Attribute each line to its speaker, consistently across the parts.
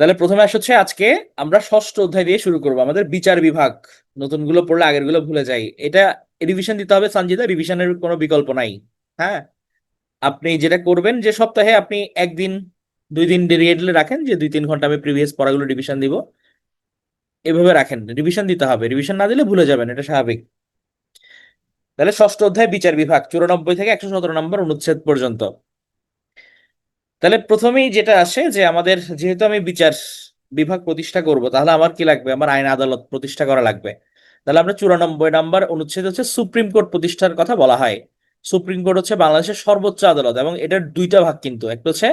Speaker 1: তাহলে প্রথমে হচ্ছে আজকে আমরা ষষ্ঠ অধ্যায় দিয়ে শুরু করবো, আমাদের বিচার বিভাগ। নতুনগুলো পড়লে আগের গুলো ভুলে যাই। এটা রিভিশন দিতে হবে সঞ্জিতা, রিভিশনের কোনো বিকল্প নাই। হ্যাঁ, আপনি যেটা করবেন যে সপ্তাহে আপনি একদিন 2 দিন রিয়েডলে রাখেন, যে 2-3 ঘন্টা আমি প্রিভিয়াস পড়াগুলো রিভিশন দিব। এভাবে রাখেন, রিভিশন দিতে হবে, রিভিশন না দিলে ভুলে যাবেন, এটা স্বাভাবিক। তাহলে ষষ্ঠ অধ্যায় বিচার বিভাগ 94 থেকে 117 নম্বর অনুচ্ছেদ পর্যন্ত। তাহলে প্রথমেই যেটা আসে যে আমাদের যেহেতু আমি বিচার বিভাগ প্রতিষ্ঠা করব, তাহলে আমার কি লাগবে? আমার আইন আদালত প্রতিষ্ঠা করা লাগবে। তাহলে আমরা 94 নম্বর অনুচ্ছেদ হচ্ছে সুপ্রিম কোর্ট প্রতিষ্ঠার কথা বলা হয়। সুপ্রিম কোর্ট হচ্ছে বাংলাদেশের সর্বোচ্চ আদালত, এবং এটার দুইটা ভাগ কিন্তু, একটা হচ্ছে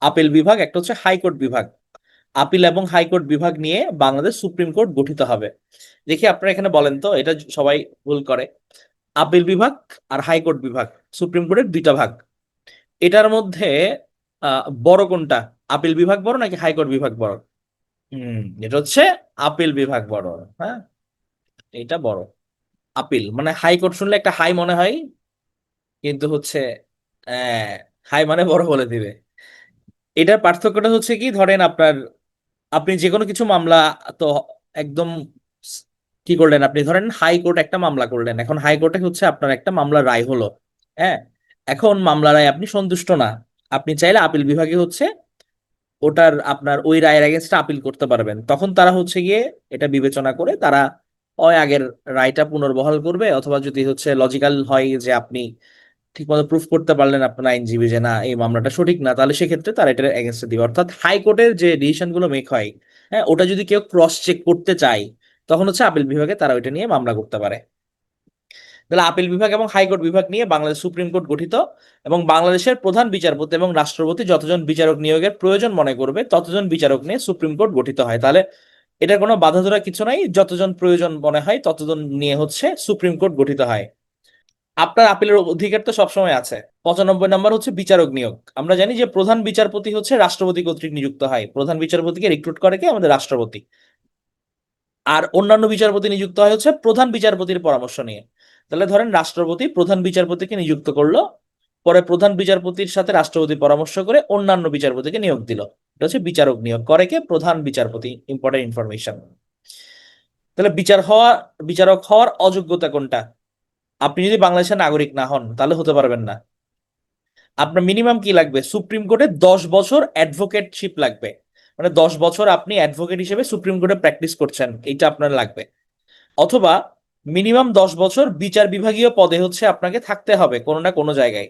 Speaker 1: আপিল বিভাগ, একটা হচ্ছে হাইকোর্ট বিভাগ। আপিল এবং হাইকোর্ট বিভাগ নিয়ে বাংলাদেশ সুপ্রিম কোর্ট গঠিত হবে। দেখি আপনারা এখানে বলেন তো, এটা সবাই ভুল করে। আপিল বিভাগ আর হাইকোর্ট বিভাগ সুপ্রিম কোর্টের দুইটা ভাগ। এটার মধ্যে বড় কোনটা? আপিল বিভাগ বড় নাকি হাইকোর্ট বিভাগ বড়? এটা হচ্ছে আপিল বিভাগ বড়। হ্যাঁ, এটা বড়। আপিল মানে হাইকোর্ট শুনলে একটা হাই মনে হয়, কিন্তু হচ্ছে আহ, হাই মানে বড় বলে দিবে। এটার পার্থক্যটা হচ্ছে কি, ধরেন আপনি যে কোনো কিছু মামলা, তো একদম স- কি করলেন, আপনি ধরেন হাইকোর্ট একটা মামলা করলেন, এখন হাইকোর্টে হচ্ছে আপনার একটা মামলা রায় হলো। হ্যাঁ, এখন মামলা রায় আপনি সন্তুষ্ট না, আপনি চাইলে আপিল বিভাগে হচ্ছে ওটার আপনার ওই রায়ের এগেনস্টে আপিল করতে পারবেন। তখন তারা হচ্ছে গিয়ে এটা বিবেচনা করে তারা ওই আগের রায়টা পুনর্বহাল করবে, অথবা যদি হচ্ছে লজিক্যাল হয় যে আপনি ঠিকমতো প্রুফ করতে পারলেন আপনার আইনজীবী যে না এই মামলাটা সঠিক না, তাহলে সেক্ষেত্রে তারা এটার এগেনস্টে দিবে। অর্থাৎ হাইকোর্টের যে ডিসিশন গুলো মেক হয়, হ্যাঁ, ওটা যদি কেউ ক্রস চেক করতে চায়, তখন হচ্ছে আপিল বিভাগে তারা ওইটা নিয়ে মামলা করতে পারে। তাহলে আপিল বিভাগ এবং হাইকোর্ট বিভাগ নিয়ে বাংলাদেশ সুপ্রিম কোর্ট গঠিত, এবং বাংলাদেশের প্রধান বিচারপতি এবং রাষ্ট্রপতি যতজন বিচারক নিয়োগের প্রয়োজন মনে করবে ততজন বিচারক নিয়ে সুপ্রিম কোর্ট গঠিত হয়। তাহলে এটার কোনো বাধা ধরা কিছু নাই, যতজন প্রয়োজন মনে হয় ততজন নিয়ে হচ্ছে সুপ্রিম কোর্ট গঠিত হয়। আপনার আপিলের অধিকার তো সবসময় আছে। 95 নম্বর হচ্ছে বিচারক নিয়োগ। আমরা জানি যে প্রধান বিচারপতি হচ্ছে রাষ্ট্রপতি কর্তৃক নিযুক্ত হয়, প্রধান বিচারপতিকে রিক্রুট করে কে? আমাদের রাষ্ট্রপতি। আর অন্যান্য বিচারপতি নিযুক্ত হয় হচ্ছে প্রধান বিচারপতির পরামর্শ নিয়ে। তাহলে ধরেন রাষ্ট্রপতি প্রধান বিচারপতিকে নিযুক্ত করলো, পরে প্রধান বিচারপতির সাথে রাষ্ট্রপতি পরামর্শ করে অন্যান্য বিচারপতিকে নিয়োগ দিল। এটা হচ্ছে বিচারক নিয়োগ করে কে? প্রধান বিচারপতি। Important information. তাহলে বিচারক হওয়ার অযোগ্যতা কোনটা? আপনি যদি বাংলাদেশের নাগরিক না হন তাহলে হতে পারবেন না। আপনার মিনিমাম কি লাগবে? সুপ্রিম কোর্টে 10 বছর অ্যাডভোকেটশিপ লাগবে, মানে 10 বছর আপনি অ্যাডভোকেট হিসেবে সুপ্রিম কোর্টে প্র্যাকটিস করছেন, এইটা আপনার লাগবে। অথবা মিনিমাম 10 বছর বিচার বিভাগীয় পদে হচ্ছে আপনাকে থাকতে হবে কোনো না কোনো জায়গায়।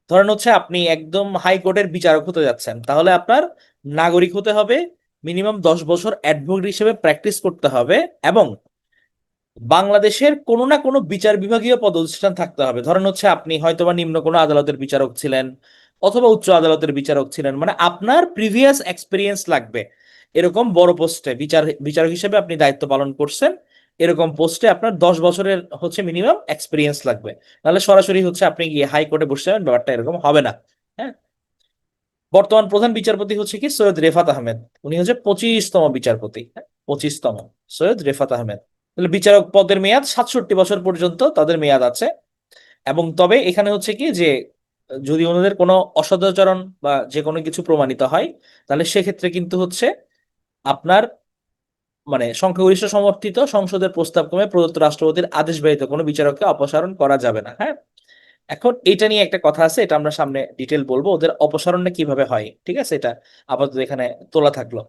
Speaker 1: ধরেন হচ্ছে আপনি একদম হাইকোর্টের বিচারক হতে যাচ্ছেন, তাহলে আপনার নাগরিক হতে হবে, মিনিমাম 10 বছর অ্যাডভোকেট হিসেবে প্র্যাকটিস করতে হবে, এবং বাংলাদেশের কোনো না কোনো বিচার বিভাগীয় পদপ্রতিষ্ঠান থাকতে হবে। ধরেন হচ্ছে আপনি হয়তোবা নিম্ন কোনো আদালতের বিচারক ছিলেন, অথবা উচ্চ আদালতের বিচারক ছিলেন, মানে আপনার প্রিভিয়াস এক্সপিরিয়েন্স লাগবে। এরকম বড় পোস্টে বিচারক হিসেবে আপনি দায়িত্ব পালন করছেন, এরকম পোস্টে আপনার 10 বছরের হচ্ছে মিনিমাম এক্সপিরিয়েন্স লাগবে। নাহলে সরাসরি হচ্ছে আপনি গিয়ে হাইকোর্টে বসে যাবেন, ব্যাপারটা এরকম হবে না। হ্যাঁ, বর্তমান প্রধান বিচারপতি হচ্ছে কি? সৈয়দ রেফাত আহমেদ। উনি হচ্ছে 25তম বিচারপতি। হ্যাঁ, 25তম সৈয়দ রেফাত আহমেদ। তাহলে বিচারক পদের মেয়াদ 67 বছর পর্যন্ত তাদের মেয়াদ আছে। এবং তবে এখানে হচ্ছে কি যে যদি ওনাদের কোনো অসদাচরণ বা যে কোনো কিছু প্রমাণিত হয়, তাহলে সেক্ষেত্রে কিন্তু হচ্ছে আপনার মানে সংখ্যাগরিষ্ঠ সমর্থিত সংসদের প্রস্তাব ক্রমে প্রদত্ত রাষ্ট্রপতির আদেশ ব্যতীত কোনো বিচারককে অপসারণ করা যাবে না। হ্যাঁ, এখন এটা নিয়ে একটা কথা আছে, এটা আমরা সামনে ডিটেল বলবো, ওদের অপসারণটা কিভাবে হয়। ঠিক আছে, এটা আপাতত এখানে তোলা থাকলো।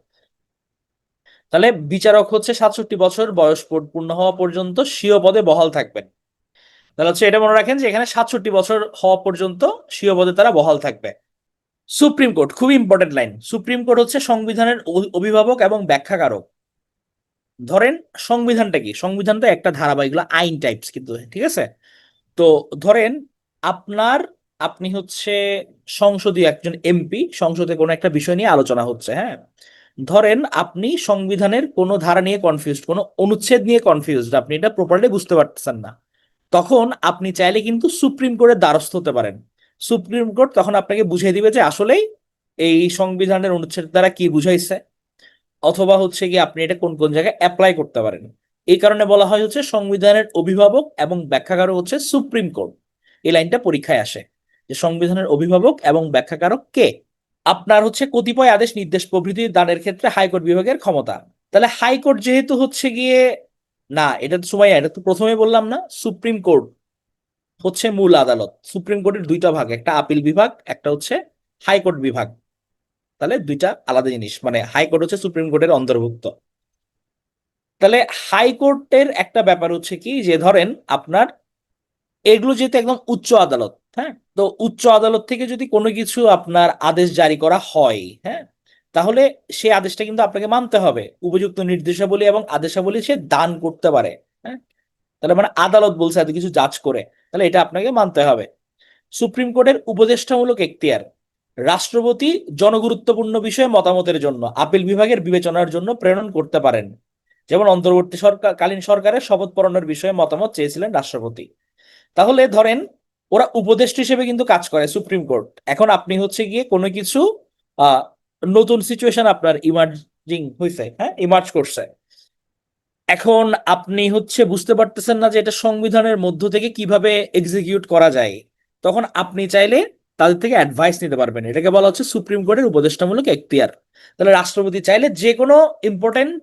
Speaker 1: তাহলে বিচারক হচ্ছে 67 বছর বয়স পূর্ণ হওয়া পর্যন্ত স্বীয় পদে বহাল থাকবেন। তাহলে হচ্ছে এটা মনে রাখেন যে এখানে 67 বছর হওয়া পর্যন্ত স্বীয় পদে তারা বহাল থাকবে। সুপ্রিম কোর্ট, খুবই ইম্পর্টেন্ট লাইন, সুপ্রিম কোর্ট হচ্ছে সংবিধানের অভিভাবক এবং ব্যাখ্যাকারক। ধরেন সংবিধানটা কি? সংবিধানটা একটা ধারাবাহিক আইন টাইপস কিন্তু, ঠিক আছে? তো ধরেন আপনার আপনি হচ্ছে সংসদীয় একজন এমপি, সংসদে কোনো একটা বিষয় নিয়ে আলোচনা হচ্ছে। হ্যাঁ, ধরেন আপনি সংবিধানের কোনো ধারা নিয়ে কনফিউজড, কোনো অনুচ্ছেদ নিয়ে কনফিউজড, আপনি এটা প্রপারলি বুঝতে পারতেছেন না, তখন আপনি চাইলে কিন্তু সুপ্রিম কোর্টের দ্বারস্থ হতে পারেন। সুপ্রিম কোর্ট তখন আপনাকে বুঝিয়ে দিবে যে আসলেই এই সংবিধানের অনুচ্ছেদ দ্বারা কি বুঝাইছে, অথবা হচ্ছে কি আপনি এটা কোন কোন জায়গায় অ্যাপ্লাই করতে পারেন। এই কারণে বলা হয় হচ্ছে সংবিধানের অভিভাবক এবং ব্যাখ্যাকারক হচ্ছে সুপ্রিম কোর্ট। এই লাইনটা পরীক্ষায় আসে, যে সংবিধানের অভিভাবক এবং ব্যাখ্যাকারক কে? আপনার হচ্ছে কতিপয় আদেশ নির্দেশ প্রভৃতি দানের ক্ষেত্রে হাইকোর্ট বিভাগের ক্ষমতা। তাহলে হাইকোর্ট যেহেতু হচ্ছে গিয়ে, না এটা তো সুমাইয়া, এটা তো প্রথমে বললাম না, সুপ্রিম কোর্ট হচ্ছে মূল আদালত। সুপ্রিম কোর্টের দুইটা ভাগ, একটা আপিল বিভাগ, একটা হচ্ছে হাইকোর্ট বিভাগ। তাহলে দুইটা আলাদা জিনিস, মানে হাইকোর্ট হচ্ছে সুপ্রিম কোর্টের অন্তর্ভুক্ত। তাহলে হাইকোর্টের একটা ব্যাপার হচ্ছে কি, যে ধরেন আপনার এগুলো যেহেতু একদম উচ্চ আদালত, হ্যাঁ, তো উচ্চ আদালত থেকে যদি কোনো কিছু আপনার আদেশ জারি করা হয়, হ্যাঁ, তাহলে সেই আদেশটা কিন্তু আপনাকে মানতে হবে। উপযুক্ত নির্দেশাবলী এবং আদেশাবলী সে দান করতে পারে, হ্যাঁ। তাহলে মানে আদালত বলছে এত কিছু জাজ করে, তাহলে এটা আপনাকে মানতে হবে। সুপ্রিম কোর্টের উপদেষ্টামূলক এখতিয়ার, রাষ্ট্রপতি জনগুরুত্বপূর্ণ বিষয়ে মতামতের জন্য আপিল বিভাগের বিবেচনার জন্য প্রেরণ করতে পারেন। যেমন অন্তর্বর্তী সরকারকালীন সরকারের শপথ পড়ানোর বিষয়ে মতামত চেয়েছিলেন রাষ্ট্রপতি। তাহলে ধরেন ওরা উপদেষ্টা হিসেবে কিন্তু কাজ করে সুপ্রিম কোর্ট। এখন আপনি হচ্ছে গিয়ে কোনো কিছু আহ নতুন সিচুয়েশন আপনার ইমার্জিং হয়েছে, হ্যাঁ, ইমার্জ করছে। এখন আপনি হচ্ছে বুঝতে পারতেছেন না যে এটা সংবিধানের মধ্য থেকে কিভাবে এক্সিকিউট করা যায়, তখন আপনি চাইলে তাদের থেকে অ্যাডভাইস নিতে পারবেন। এটাকে বলা হচ্ছে সুপ্রিম কোর্টের উপদেষ্টামূলক এখতিয়ার। তাহলে রাষ্ট্রপতি চাইলে যে কোনো ইম্পর্টেন্ট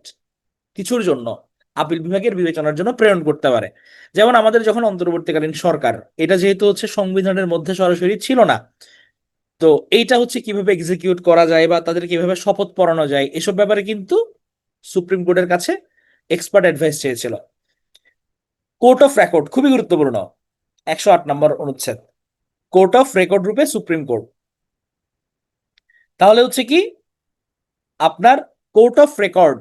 Speaker 1: কিছুর জন্য আপিল বিভাগের বিবেচনার জন্য প্রেরণ করতে পারে। যেমন আমাদের যখন অন্তর্বর্তীকালীন সরকার, এটা যেহেতু হচ্ছে সংবিধানের মধ্যে সরাসরি ছিল না, তো এইটা হচ্ছে কিভাবে এক্সিকিউট করা যায় বা তাদের কিভাবে শপথ পড়ানো যায় এসব ব্যাপারে কিন্তু সুপ্রিম কোর্টের কাছে এক্সপার্ট অ্যাডভাইস চেয়েছিল। কোর্ট অফ রেকর্ড খুবই গুরুত্বপূর্ণ, 108 নম্বর অনুচ্ছেদ, কোর্ট অফ রেকর্ড রূপে সুপ্রিম কোর্ট। তাহলে হচ্ছে কি আপনার কোর্ট অফ রেকর্ড,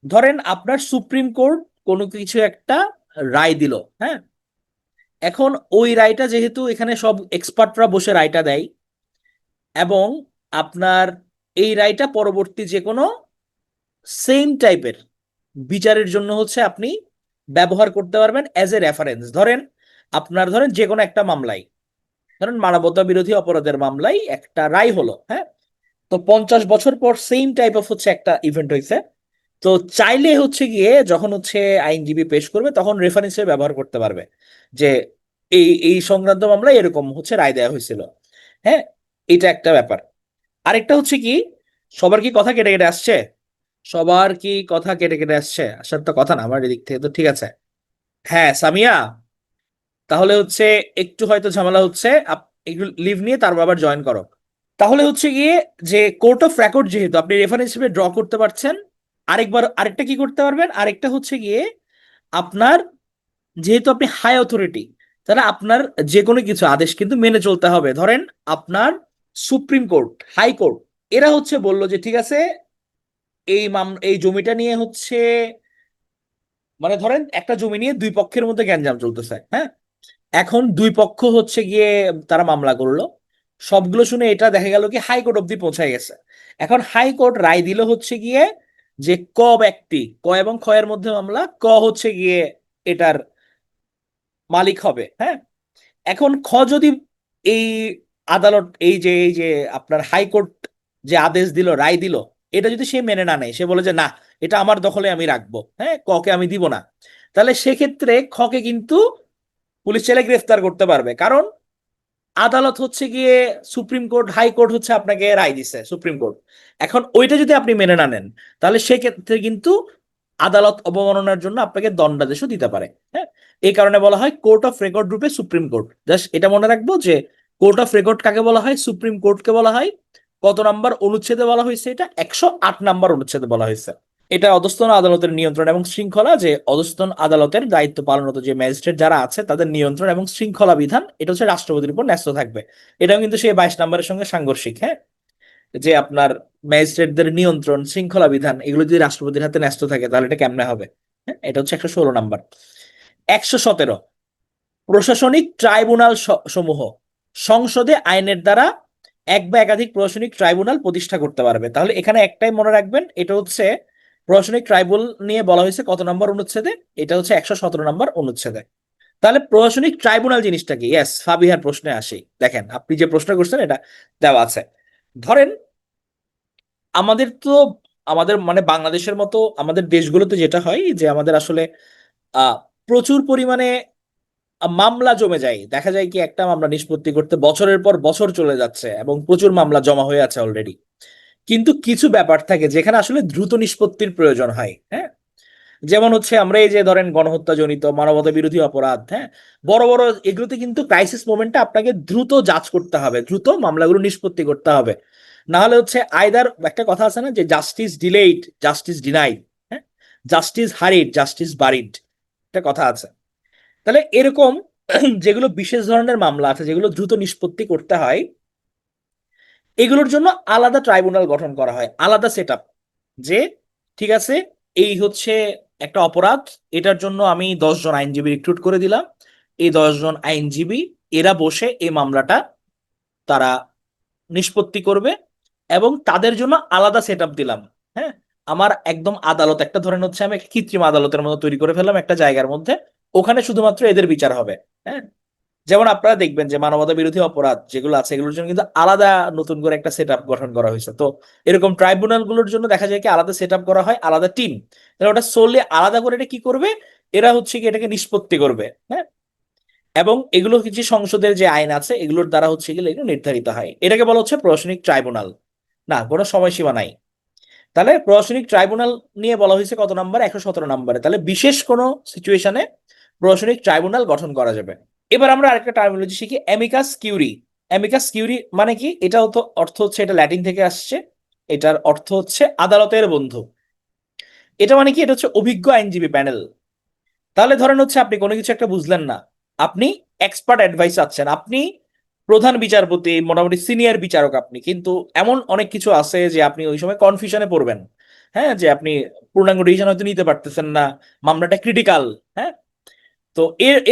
Speaker 1: ধরেন আপনার সুপ্রিম কোর্ট কোনো কিছু একটা রায় দিল, হ্যাঁ, এখন ওই রায়টা যেহেতু এখানে সব এক্সপার্টরা বসে রায়টা দেয়, এবং আপনার এই রায়টা পরবর্তী যে কোনো সেম টাইপের বিচারের জন্য হচ্ছে আপনি ব্যবহার করতে পারবেন অ্যাজ এ রেফারেন্স। ধরেন আপনার ধরেন যে কোনো একটা মামলায়, ধরেন মানবতা বিরোধী অপরাধের মামলায় একটা রায় হলো, হ্যাঁ, তো 50 বছর পর সেম টাইপ অফ হচ্ছে একটা ইভেন্ট হয়েছে, তো চাইলে হচ্ছে গিয়ে যখন হচ্ছে আইনজীবী পেশ করবে তখন রেফারেন্স হিসেবে ব্যবহার করতে পারবে যে এই এই সংক্রান্ত মামলায় এরকম হচ্ছে রায় দেওয়া হয়েছিল, হ্যাঁ। এটা একটা ব্যাপার। আরেকটা হচ্ছে কি, সবার কি কথা কেটে কেটে আসছে? সবার কি কথা কেটে কেটে আসছে? আসার তো কথা না, আমার এদিক থেকে তো ঠিক আছে। হ্যাঁ সামিয়া, তাহলে হচ্ছে একটু হয়তো ঝামেলা হচ্ছে, একটু লিভ নিয়ে তারপর আবার জয়েন করো। তাহলে হচ্ছে গিয়ে যে কোর্ট অফ রেকর্ড যেহেতু আপনি রেফারেন্স হিসেবে ড্র করতে পারছেন, আরেকবার আরেকটা কি করতে পারবেন, আরেকটা হচ্ছে গিয়ে আপনার যেহেতু আপনি হাই অথরিটি, তাহলে আপনার যে কোনো কিছু আদেশ কিন্তু মেনে চলতে হবে। ধরেন আপনার সুপ্রিম কোর্ট, হাই কোর্ট, এরা হচ্ছে বললো যে ঠিক আছে, এই জমিটা নিয়ে হচ্ছে, মানে ধরেন একটা জমি নিয়ে দুই পক্ষের মধ্যে গ্যাঞ্জাম চলতেছে, হ্যাঁ, এখন দুই পক্ষ হচ্ছে গিয়ে তারা মামলা করলো, সবগুলো শুনে এটা দেখা গেল কি হাইকোর্ট অব্দি পৌঁছায় গেছে। এখন হাইকোর্ট রায় দিল হচ্ছে গিয়ে যে ক ব্যক্তি, ক এবং খ এর মধ্যে মামলা, ক হচ্ছে গিয়ে এটার মালিক হবে, হ্যাঁ। এখন খ যদি এই আদালত, এই যে আপনার হাইকোর্ট যে আদেশ দিল, রায় দিল, এটা যদি সে মেনে না নেয়, সে বলে যে না এটা আমার দখলে আমি রাখবো, হ্যাঁ, ককে আমি দিব না, তাহলে সেক্ষেত্রে খকে কিন্তু পুলিশ চাইলে গ্রেফতার করতে পারবে। কারণ আদালত হচ্ছে গিয়ে সুপ্রিম কোর্ট, হাইকোর্ট হচ্ছে আপনাকে রায় দিছে সুপ্রিম কোর্ট, এখন ওইটা যদি আপনি মেনে না নেন, তাহলে সেক্ষেত্রে কিন্তু আদালত অবমাননার জন্য আপনাকে দণ্ডাদেশও দিতে পারে, হ্যাঁ। এই কারণে বলা হয় কোর্ট অফ রেকর্ড রূপে সুপ্রিম কোর্ট। জাস্ট এটা মনে রাখবো যে কোর্ট অফ রেকর্ড কাকে বলা হয়, সুপ্রিম কোর্টকে বলা হয়। কত নাম্বার অনুচ্ছেদে বলা হয়েছে? এটা 108 নম্বর অনুচ্ছেদে বলা হয়েছে। এটা অধস্তন আদালতের নিয়ন্ত্রণ এবং শৃঙ্খলা, যে অধস্তন আদালতের দায়িত্ব পালনরত যে ম্যাজিস্ট্রেট যারা আছে তাদের নিয়ন্ত্রণ এবং শৃঙ্খলা বিধান এটা হচ্ছে রাষ্ট্রপতির উপর ন্যস্ত থাকবে। এটাও কিন্তু সেই 22 নম্বরের সঙ্গে সাংঘর্ষিক, হ্যাঁ, যে আপনার ম্যাজিস্ট্রেটদের নিয়ন্ত্রণ শৃঙ্খলা বিধান এগুলো যদি রাষ্ট্রপতির হাতে ন্যস্ত থাকে তাহলে এটা কেমনে হবে? হ্যাঁ, এটা হচ্ছে 116 নম্বর। 117, প্রশাসনিক ট্রাইব্যুনাল সমূহ সংসদে আইনের দ্বারা এক বা একাধিক প্রশাসনিক ট্রাইব্যুনাল প্রতিষ্ঠা করতে পারবে। তাহলে এখানে একটাই মনে রাখবেন, এটা হচ্ছে প্রশাসনিক ট্রাইব্যুনাল নিয়ে বলা হয়েছে কত নম্বর অনুচ্ছেদে, এটা হচ্ছে 117 নম্বর অনুচ্ছেদে। তাহলে প্রশাসনিক ট্রাইব্যুনাল জিনিসটা কি? ইয়েস, ফাবিহার প্রশ্নে আসি। দেখেন আপনি যে প্রশ্ন করছেন এটা দেওয়া আছে। ধরেন আমাদের তো, আমাদের মানে বাংলাদেশের মতো আমাদের দেশগুলোতে যেটা হয় যে আমাদের আসলে আহ প্রচুর পরিমাণে মামলা জমে যায়, দেখা যায় কি একটা মামলা নিষ্পত্তি করতে বছরের পর বছর চলে যাচ্ছে এবং প্রচুর মামলা জমা হয়ে আছে অলরেডি। কিন্তু কিছু ব্যাপার থাকে যেখানে আসলে দ্রুত নিষ্পত্তির প্রয়োজন হয়। হ্যাঁ, যেমন হচ্ছে আমরা এই যে ধরেন গণহত্যা জনিত মানবতা বিরোধী অপরাধ, হ্যাঁ, বড় বড় এগুলোতে কিন্তু ক্রাইসিস মোমেন্টে আপনাকে দ্রুত জাজ করতে হবে, দ্রুত মামলাগুলো নিষ্পত্তি করতে হবে। না হলে হচ্ছে আইদার একটা কথা আছে না যে জাস্টিস ডিলেইড জাস্টিস ডিনাইড, হ্যাঁ, জাস্টিস হারিড জাস্টিস বারিড, একটা কথা আছে। তাহলে এরকম যেগুলো বিশেষ ধরনের মামলা আছে যেগুলো দ্রুত নিষ্পত্তি করতে হয়, এগুলোর জন্য আলাদা ট্রাইব্যুনাল গঠন করা হয়, আলাদা সেট আপ। যে ঠিক আছে, এই হচ্ছে একটা অপরাধ, এটার জন্য আমি 10 জন আইনজীবী রিক্রুট করে দিলাম। এই 10 জন আইনজীবী এরা বসে এই মামলাটা তারা নিষ্পত্তি করবে, এবং তাদের জন্য আলাদা সেট আপ দিলাম। হ্যাঁ, আমার একদম আদালত, একটা ধরেন হচ্ছে আমি একটা কৃত্রিম আদালতের মতো তৈরি করে ফেললাম একটা জায়গার মধ্যে, ওখানে শুধুমাত্র এদের বিচার হবে। হ্যাঁ, যেমন আপনারা দেখবেন যে মানবতা বিরোধী অপরাধ যেগুলো আছে এগুলোর জন্য কিন্তু আলাদা নতুন করে একটা সেট আপ গঠন করা হয়েছে। তো এরকম ট্রাইব্যুনাল গুলোর জন্য দেখা যায় কি আলাদা সেট আপ করা হয়, আলাদা টিম, তাহলে ওটা সোললি আলাদা করে এটা কি করবে, এরা হচ্ছে কি এটাকে নিষ্পত্তি করবে। হ্যাঁ, এবং এগুলো কিছু সংসদের যে আইন আছে এগুলোর দ্বারা হচ্ছে গেলে এগুলো নির্ধারিত হয়, এটাকে বলা হচ্ছে প্রশাসনিক ট্রাইব্যুনাল। না, কোনো সময়সীমা নাই। তাহলে প্রশাসনিক ট্রাইব্যুনাল নিয়ে বলা হয়েছে কত নম্বরে, 117 নম্বরে। তাহলে বিশেষ কোনো সিচুয়েশনে প্রশাসনিক ট্রাইব্যুনাল গঠন করা যাবে। এবার আমরা আরেকটা টার্মিনোলজি শিখি, অ্যামিকাস কিউরি। অ্যামিকাস কিউরি মানে কি, এটা তো অর্থ হচ্ছে, এটা ল্যাটিন থেকে আসছে, এটার অর্থ হচ্ছে আদালতের বন্ধু। এটা মানে কি, এটা হচ্ছে অভিজ্ঞ আইনজীবী প্যানেল। তাহলে ধরেন হচ্ছে আপনি কোনো কিছু একটা বুঝলেন না, আপনি এক্সপার্ট অ্যাডভাইস চাচ্ছেন, আপনি প্রধান বিচারপতি, মোটামুটি সিনিয়র বিচারক আপনি, কিন্তু এমন অনেক কিছু আছে যে আপনি ওই সময় কনফিউশনে পড়বেন। হ্যাঁ, যে আপনি পূর্ণাঙ্গ ডিসিশন হয়তো নিতে পারতেছেন না, মামলাটা ক্রিটিক্যাল। হ্যাঁ, তো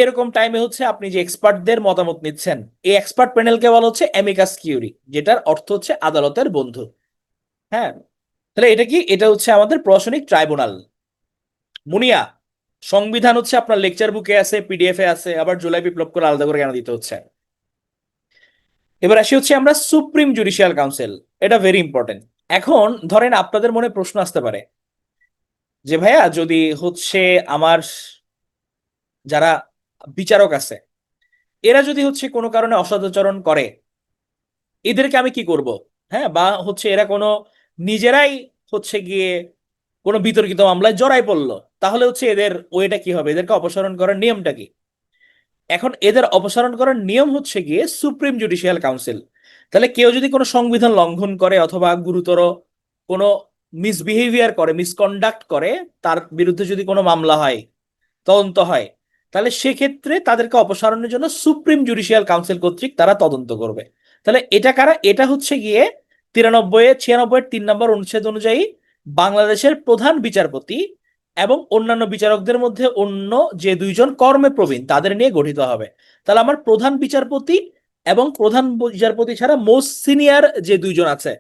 Speaker 1: এরকম টাইমে হচ্ছে আপনি যে এক্সপার্টদের মতামত নিচ্ছেন, এই এক্সপার্ট প্যানেলকে বলা হচ্ছে অ্যামিকাস কিউরি, যেটার অর্থ হচ্ছে আদালতের বন্ধু। হ্যাঁ, তাহলে এটা কি, এটা হচ্ছে আমাদের প্রশাসনিক ট্রাইব্যুনাল। মুনিয়া, সংবিধান হচ্ছে আপনার লেকচার বুকে আছে, পিডিএফ এ আছে, আবার জুলাই বিপ্লব করে আলাদা করে কেন দিতে হচ্ছে? এবার আসি হচ্ছে আমরা সুপ্রিম জুডিশিয়াল কাউন্সিল, এটা ভেরি ইম্পর্টেন্ট। এখন ধরেন আপনাদের মনে প্রশ্ন আসতে পারে যে ভাইয়া যদি হচ্ছে আমার যারা বিচারক আছে এরা যদি হচ্ছে কোনো কারণে অসদাচরণ করে, এদেরকে আমি কি করব? হ্যাঁ, বা হচ্ছে এরা কোনো নিজেরাই হচ্ছে গিয়ে কোনো বিতর্কিত মামলায় জড়াই পড়লো, তাহলে হচ্ছে এদের ওইটা কি হবে, এদেরকে অপসারণ করার নিয়মটা কি? এখন এদের অপসারণ করার নিয়ম হচ্ছে গিয়ে সুপ্রিম জুডিশিয়াল কাউন্সিল। তাহলে কেউ যদি কোনো সংবিধান লঙ্ঘন করে অথবা গুরুতর কোনো মিসবিহেভিয়ার করে, মিসকন্ডাক্ট করে, তার বিরুদ্ধে যদি কোনো মামলা হয়, তদন্ত হয়, তাহলে সেক্ষেত্রে তাদেরকে অপসারণের জন্য সুপ্রিম জুডিশিয়াল কাউন্সিল কর্তৃক তারা তদন্ত করবে। তাহলে এটা কারা? এটা হচ্ছে গিয়ে 93-96 3 নম্বর অনুচ্ছেদ অনুযায়ী বাংলাদেশের প্রধান বিচারপতি এবং অন্যান্য বিচারকদের মধ্যে অন্য যে 2 জন কর্মে প্রবীণ তাদের নিয়ে গঠিত হবে। তাহলে আমার প্রধান বিচারপতি এবং প্রধান বিচারপতি ছাড়া মোস্ট সিনিয়র যে 2 জন আছে,